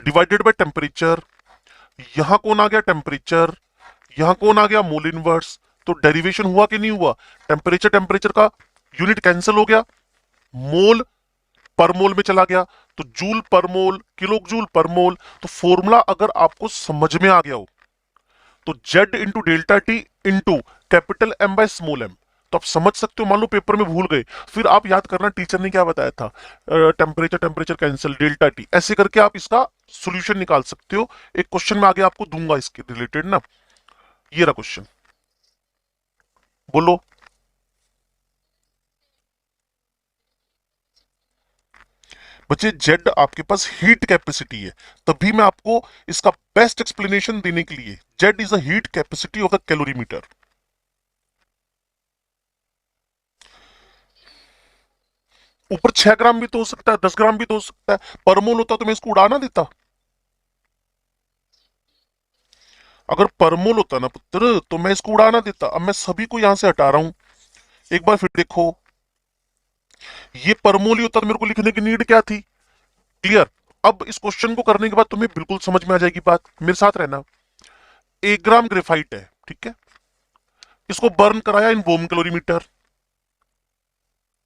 divided by temperature. यहां कौन आ गया? टेम्परेचर। यहां कौन आ गया? Mole inverse. तो डेरिवेशन हुआ कि नहीं हुआ? टेम्परेचर टेम्परेचर का यूनिट कैंसिल हो गया, मोल पर मोल में चला गया, तो जूल पर मोल, किलो जूल पर मोल। तो फॉर्मूला अगर आपको समझ में आ गया हो तो Z into delta T into capital M by small M, तो आप समझ सकते हो। मान लो पेपर में भूल गए, फिर आप याद करना टीचर ने क्या बताया था, temperature temperature cancel delta T, ऐसे करके आप इसका सॉल्यूशन निकाल सकते हो। एक क्वेश्चन में आगे आपको दूंगा इसके रिलेटेड ना। ये रहा क्वेश्चन, बोलो। बच्चे जेड आपके पास हीट कैपेसिटी है, तभी मैं आपको इसका बेस्ट एक्सप्लेनेशन देने के लिए, Z is a heat capacity of the calorimeter. ऊपर 6 ग्राम भी तो हो सकता है, 10 ग्राम भी तो हो सकता है। परमोल होता तो मैं इसको उड़ा ना देता। अगर परमोल होता ना पुत्र तो मैं इसको उड़ा ना देता। अब मैं सभी को यहां से हटा रहा हूं, एक बार फिर देखो। ये परमोल ही होता तो मेरे को लिखने की नीड क्या थी? क्लियर? अब इस क्वेश्चन को करने के बाद तुम्हें बिल्कुल समझ में आ जाएगी बात, मेरे साथ रहना। 1 ग्राम ग्रेफाइट है, ठीक है, इसको बर्न कराया इन वोम कैलोरीमीटर,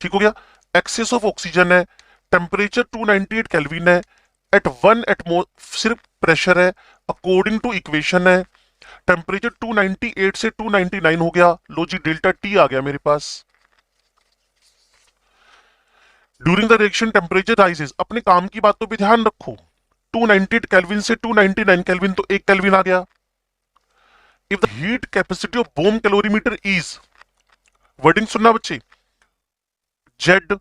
ठीक हो गया। एक्सेस ऑफ ऑक्सीजन है, टेम्परेचर 298 केल्विन है, एट 1 एटमो सिर्फ प्रेशर है, अकॉर्डिंग टू इक्वेशन है। टेम्परेचर 298 से 299 हो गया, लो जी डेल्टा टी आ गया मेरे पास। During the reaction temperature rises, अपने काम की बातों पे ध्यान रखो। 298 केल्विन से 299 केल्विन, तो 1 केल्विन आ गया। If the heat capacity of bomb calorimeter is, wording सुनना बच्चे, जेड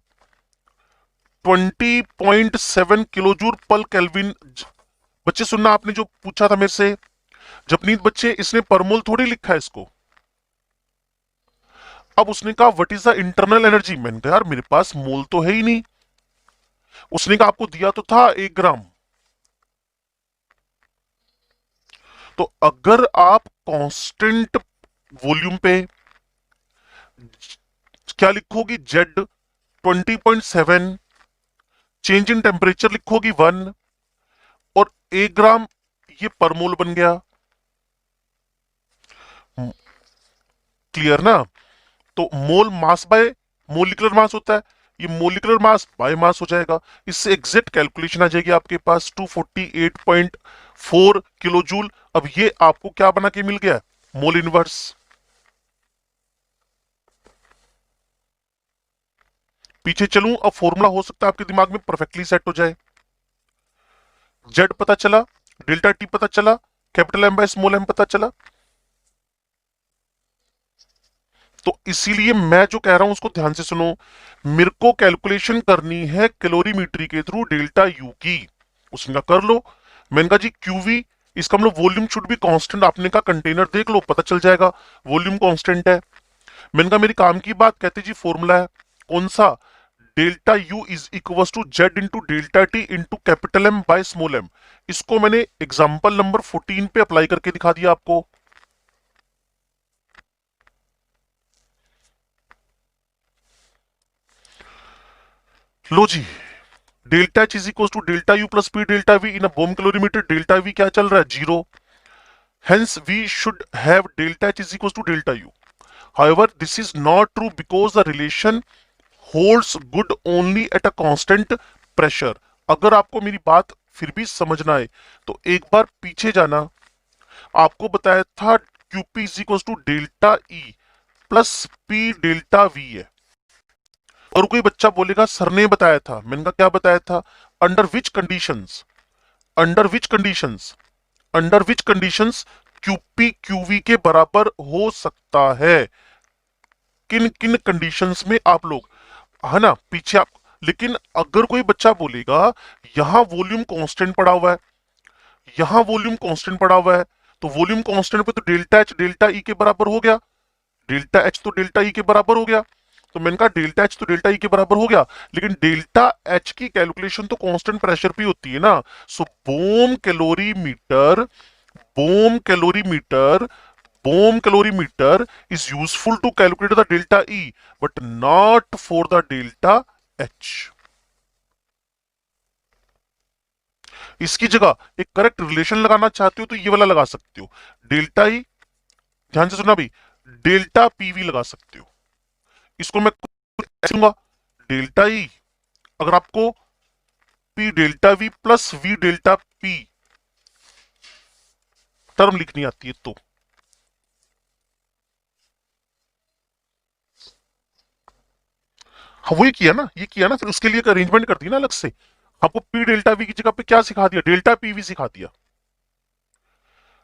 20.7 किलोजूल पर केल्विन। बच्चे सुनना, आपने जो पूछा था मेरे से जपनीत बच्चे, इसने परमोल थोड़ी लिखा है इसको। अब उसने कहा what is the internal energy, मैंने कहा यार मेरे पास मोल तो है ही नहीं। उसने कहा आपको दिया तो था 1 ग्राम। तो अगर आप कांस्टेंट वॉल्यूम पे क्या लिखोगी? जेड 20.7, चेंज इन टेम्परेचर लिखोगी 1, और 1 ग्राम ये परमोल बन गया। क्लियर ना? तो मोल मास बाय मोलिकुलर मास होता है, ये मोलिकुलर मास बाय मास हो जाएगा। इससे एग्जैक्ट कैलकुलेशन आ जाएगी आपके पास 248.4 किलो जूल। अब ये आपको क्या बना के मिल गया? Mole inverse. पीछे चलूं, अब फॉर्मूला हो सकता है आपके दिमाग में परफेक्टली सेट हो जाए। जेड पता चला, डेल्टा टी पता चला, capital M by small M पता चला। तो इसीलिए मैं जो कह रहा हूं उसको ध्यान से सुनो। मेरे को कैलकुलेशन करनी है कैलोरीमीट्री के थ्रू डेल्टा यू की। उसने कहा कर लो। मैंने कहा जी क्यूवी, इसका मतलब वॉल्यूम शुड भी कांस्टेंट। आपने कहा कंटेनर देख लो पता चल जाएगा वॉल्यूम कांस्टेंट है। मैंने कहा मेरी काम की बात, कहते जी फॉर्मूला है कौन सा? Delta U is equal to Z into delta T into capital M by small M. इसको मैंने एग्जाम्पल नंबर 14 पे अप्लाई करके दिखा दिया आपको। लो जी, delta H is equal to delta U plus P delta V in a bomb calorimeter. Delta V क्या चल रहा है? 0। Hence we should have delta H is equal to delta U. However, this is not true because the relation holds good only at a constant pressure. अगर आपको मेरी बात फिर भी समझना है तो एक बार पीछे जाना। आपको बताया था QP is equal to delta E plus P delta V है। और कोई बच्चा बोलेगा सर ने बताया था, मैंने कहा क्या बताया था? Under which conditions, under which conditions, under which conditions QP QV के बराबर हो सकता है। किन किन कंडीशंस में आप लोग, है ना, पीछे आप। लेकिन अगर कोई बच्चा बोलेगा यहां वॉल्यूम कांस्टेंट पड़ा हुआ है, यहां वॉल्यूम कांस्टेंट पड़ा हुआ है, तो वॉल्यूम कांस्टेंट पे तो डेल्टा एच डेल्टा ई के बराबर हो गया, डेल्टा एच तो डेल्टा ई के बराबर हो गया। तो मैंने कहा डेल्टा एच तो डेल्टा ई के बराबर हो गया, लेकिन डेल्टा एच की कैलकुलेशन तो कांस्टेंट प्रेशर पे होती है ना। So bomb calorimeter bomb calorimeter is useful to calculate the delta E, but not for the delta H. इसकी जगह एक करेक्ट रिलेशन लगाना चाहते हो तो ये वाला लगा सकते हो, डेल्टा ई, ध्यान से सुनना भाई, डेल्टा पीवी लगा सकते हो। इसको मैं दूंगा, डेल्टा ई, अगर आपको P delta we plus we delta P term लिखनी आती है तो हाँ वही किया ना, ये किया ना, फिर उसके लिए एक अरेंजमेंट कर दी ना अलग से। आपको पी डेल्टा वी की जगह पे क्या सिखा दिया, डेल्टा पीवी सिखा दिया।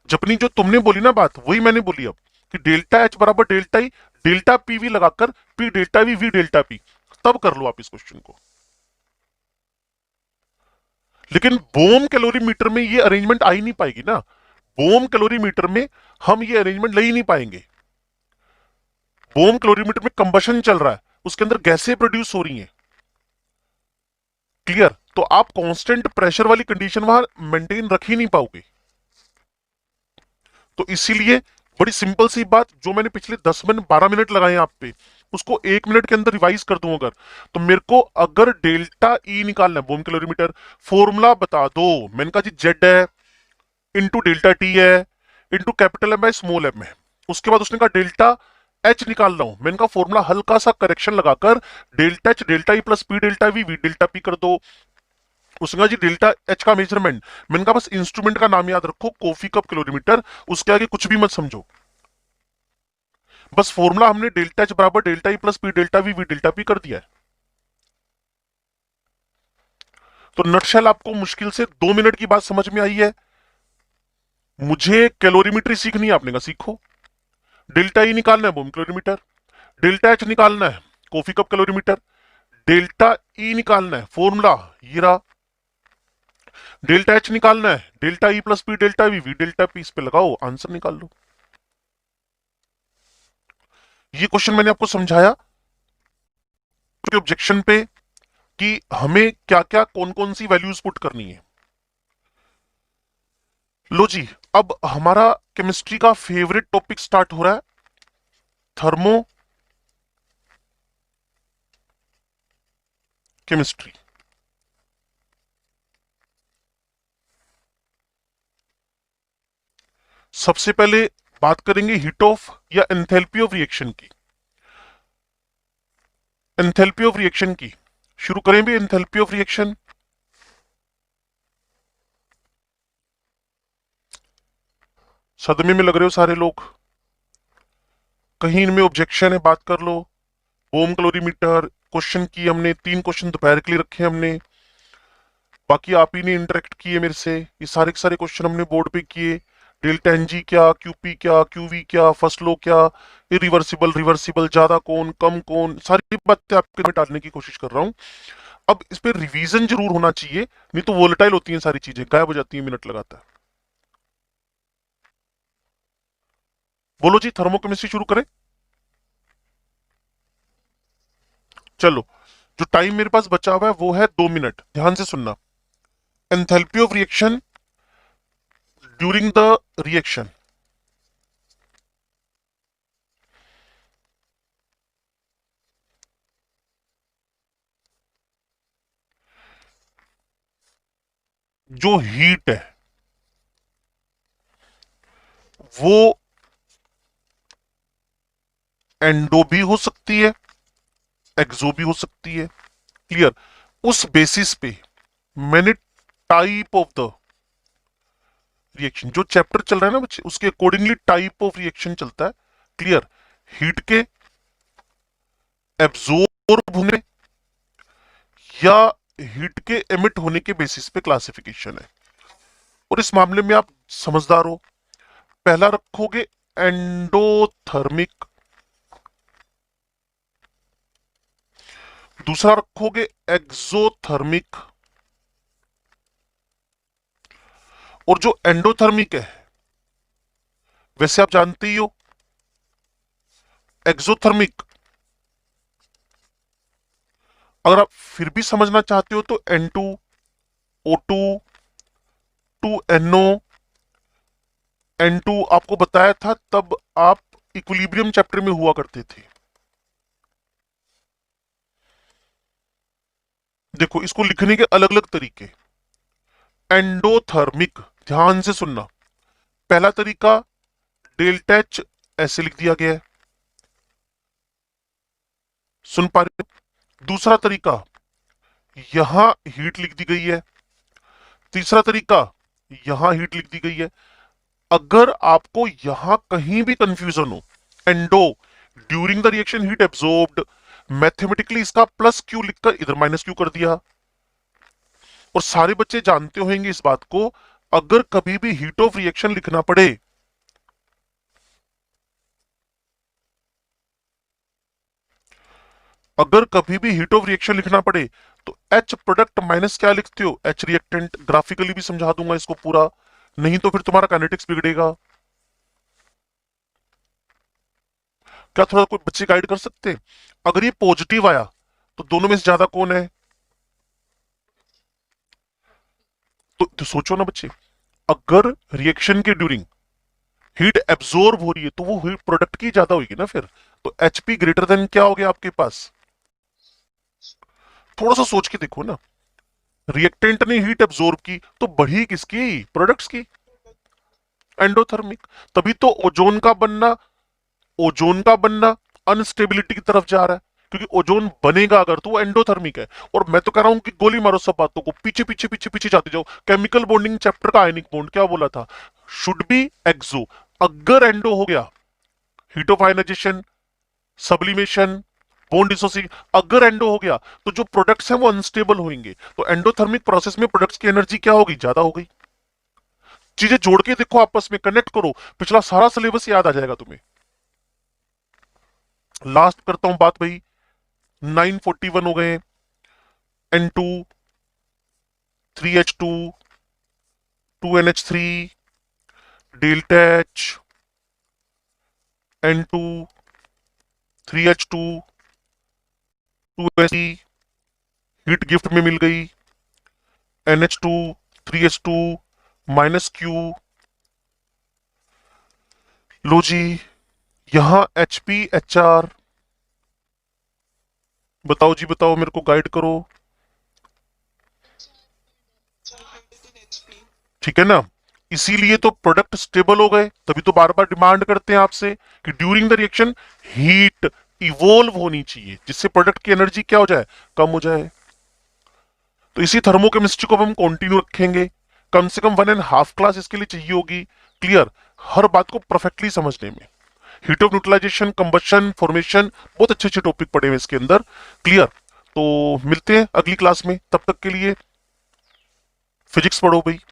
जपनी जो तुमने बोली ना बात, वही मैंने बोली अब, कि डेल्टा एच बराबर डेल्टा ई, डेल्टा पीवी लगाकर P delta V delta P, तब कर लो आप इस क्वेश्चन को। लेकिन बोम कैलोरीमीटर में ये अरेंजमेंट आ ही नहीं पाएगी ना, बोम कैलोरीमीटर में हम ये अरेंजमेंट ले ही नहीं पाएंगे। बोम कैलोरीमीटर में कंबशन चल रहा है, उसके अंदर गैसें प्रोड्यूस हो रही हैं, क्लियर? तो आप कांस्टेंट प्रेशर वाली कंडीशन वहां मेंटेन रख ही नहीं पाओगे। तो इसीलिए बड़ी सिंपल सी बात, जो मैंने पिछले 10 मिनट 12 मिनट लगाए आप पे, उसको 1 मिनट के अंदर रिवाइज कर दूं अगर, तो मेरे को अगर डेल्टा ई निकालना है, बोम कैलोरीमीटर, फॉर्मूला बता दो। मैंने कहा जी जेड है, इंटू डेल्टा टी है, इंटू कैपिटल एम है, स्मॉल एम है। उसके बाद उसने कहा डेल्टा एच निकाल रहा हूं, मैंने कहा फॉर्मूला हल्का सा करेक्शन लगाकर delta H delta E plus P delta V delta P कर दो। उसने कहा जी डेल्टा एच का मेजरमेंट, मैंने कहा बस इंस्ट्रूमेंट का नाम याद रखो, कॉफी कप कैलोरीमीटर, उसके आगे कुछ भी मत समझो। बस फॉर्मूला हमने डेल्टा एच बराबर delta E plus P delta V delta P कर दिया है। तो नटशेल आपको मुश्किल से 2 मिनट की बात समझ में आई है। मुझे कैलोरीमेट्री सीखनी है, आपने कहा सीखो। डेल्टा ई निकालना है, बोम कैलोरीमीटर, डेल्टा एच निकालना है, coffee cup calorimeter, delta E निकालना है, फॉर्मूला ये रहा, डेल्टा एच निकालना है, delta E plus P delta V delta P, इस पे लगाओ, आंसर निकाल लो। ये क्वेश्चन मैंने आपको समझाया ऑब्जेक्शन पे कि हमें क्या क्या कौन कौन सी वैल्यूज पुट करनी है। लो जी, अब हमारा केमिस्ट्री का फेवरेट टॉपिक स्टार्ट हो रहा है, थर्मो केमिस्ट्री। सबसे पहले बात करेंगे हीट ऑफ या एंथैल्पी ऑफ रिएक्शन की। एंथैल्पी ऑफ रिएक्शन की शुरू करें भी, एंथैल्पी ऑफ रिएक्शन। सदमे में लग रहे हो सारे लोग, कहीं इनमें ऑब्जेक्शन है बात कर लो। बोम कैलोरीमीटर क्वेश्चन की हमने 3 क्वेश्चन दोपहर के लिए रखे हैं हमने, बाकी आप ही ने इंटरेक्ट किए मेरे से, ये सारे के सारे क्वेश्चन हमने बोर्ड पे किए। डेल्टा एन जी क्या, क्यूपी क्या, क्यूवी क्या, फर्स्ट लो क्या, इरिवर्सिबल रिवर्सिबल, ज्यादा कौन कम कौन, सारी बातें आपके में डालने की कोशिश कर रहा हूं। अब इस पे रिवीजन जरूर होना चाहिए, नहीं तो वोलेटाइल होती हैं सारी चीजें, गायब हो जाती है मिनट लगाता है। बोलो जी, थर्मोकेमिस्ट्री शुरू करें। चलो, जो टाइम मेरे पास बचा हुआ है वो है 2 मिनट, ध्यान से सुनना। Enthalpy of reaction during the reaction. जो हीट है वो एंडो भी हो सकती है, एक्सो भी हो सकती है, क्लियर? उस बेसिस पे मैंने टाइप ऑफ द रिएक्शन, जो चैप्टर चल रहा है ना बच्चे, उसके अकॉर्डिंगली टाइप ऑफ रिएक्शन चलता है, क्लियर? हीट के एब्जॉर्ब होने या हीट के एमिट होने के बेसिस पे क्लासिफिकेशन है। और इस मामले में आप समझदार हो, पहला रखोगे एंडोथर्मिक, दूसरा रखोगे एक्सोथर्मिक, और जो एंडोथर्मिक है वैसे आप जानते ही हो, एक्सोथर्मिक अगर आप फिर भी समझना चाहते हो तो N2 O2 2NO N2 आपको बताया था, तब आप इक्विलिब्रियम चैप्टर में हुआ करते थे। देखो इसको लिखने के अलग अलग तरीके। एंडोथर्मिक, ध्यान से सुनना। पहला तरीका डेल्टा एच ऐसे लिख दिया गया है, सुन पा रहे हो? दूसरा तरीका यहां हीट लिख दी गई है। तीसरा तरीका यहां हीट लिख दी गई है। अगर आपको यहां कहीं भी कंफ्यूजन हो, endo during the reaction heat absorbed, mathematically इसका प्लस क्यू लिखकर इधर माइनस क्यू कर दिया। और सारे बच्चे जानते होंगे इस बात को, अगर कभी भी हीट ऑफ रिएक्शन लिखना पड़े, अगर कभी भी हीट ऑफ रिएक्शन लिखना पड़े तो एच प्रोडक्ट माइनस क्या लिखते हो, एच रिएक्टेंट। ग्राफिकली भी समझा दूंगा इसको पूरा, नहीं तो फिर तुम्हारा काइनेटिक्स बिगड़ेगा। क्या थोड़ा कोई बच्चे गाइड कर सकते हैं? अगर ये पॉजिटिव आया तो दोनों में से ज्यादा कौन है? तो सोचो ना बच्चे, अगर रिएक्शन के ड्यूरिंग हीट एब्जॉर्ब हो रही है तो वो हीट प्रोडक्ट की ज्यादा होगी ना फिर। तो एचपी ग्रेटर देन क्या हो गया आपके पास? थोड़ा सा सोच के देखो ना, रिएक्टेंट ने हीट एब्जॉर्ब की तो बढ़ी किसकी? प्रोडक्ट्स की, एंडोथर्मिक। तभी तो ओजोन का बनना अनस्टेबिलिटी की तरफ जा रहा है, क्योंकि ओजोन बनेगा अगर तो वो एंडोथर्मिक है। और मैं तो कह रहा हूं कि गोली मारो सब बातों को, पीछे पीछे पीछे पीछे जाते जाओ। केमिकल बॉन्डिंग चैप्टर का आयनिक बॉन्ड क्या बोला था? Should be exo. अगर एंडो हो गया, heat of ionisation, sublimation, bond dissociation, अगर एंडो हो गया तो जो प्रोडक्ट्स हैं वो अनस्टेबल होंगे। तो एंडोथर्मिक प्रोसेस में प्रोडक्ट्स की एनर्जी क्या होगी? ज्यादा हो गई। चीजें जोड़ के देखो, आपस में कनेक्ट करो, पिछला सारा सिलेबस याद आ जाएगा तुम्हें। लास्ट करता हूं बात भाई, 941 हो गए। N2, 3H2, 2NH3, delta H, N2, 3H2, 2SC, heat gift में मिल गई। NH2, 3H2 minus Q. लो जी, यहां HPHR। बताओ जी बताओ, मेरे को गाइड करो। ठीक है ना? इसीलिए तो प्रोडक्ट स्टेबल हो गए, तभी तो बार बार डिमांड करते हैं आपसे कि during the reaction heat evolve होनी चाहिए, जिससे प्रोडक्ट की एनर्जी क्या हो जाए? कम हो जाए। तो इसी थर्मोकेमिस्ट्री को हम कंटिन्यू रखेंगे। कम से कम 1.5 क्लास इसके लिए चाहिए होगी। क्लियर? हर बात को परफेक्टली समझने में। Heat of neutralisation, combustion, formation, बहुत अच्छे अच्छे टॉपिक पड़े हुए इसके अंदर। क्लियर? तो मिलते हैं अगली क्लास में, तब तक के लिए फिजिक्स पढ़ो भाई।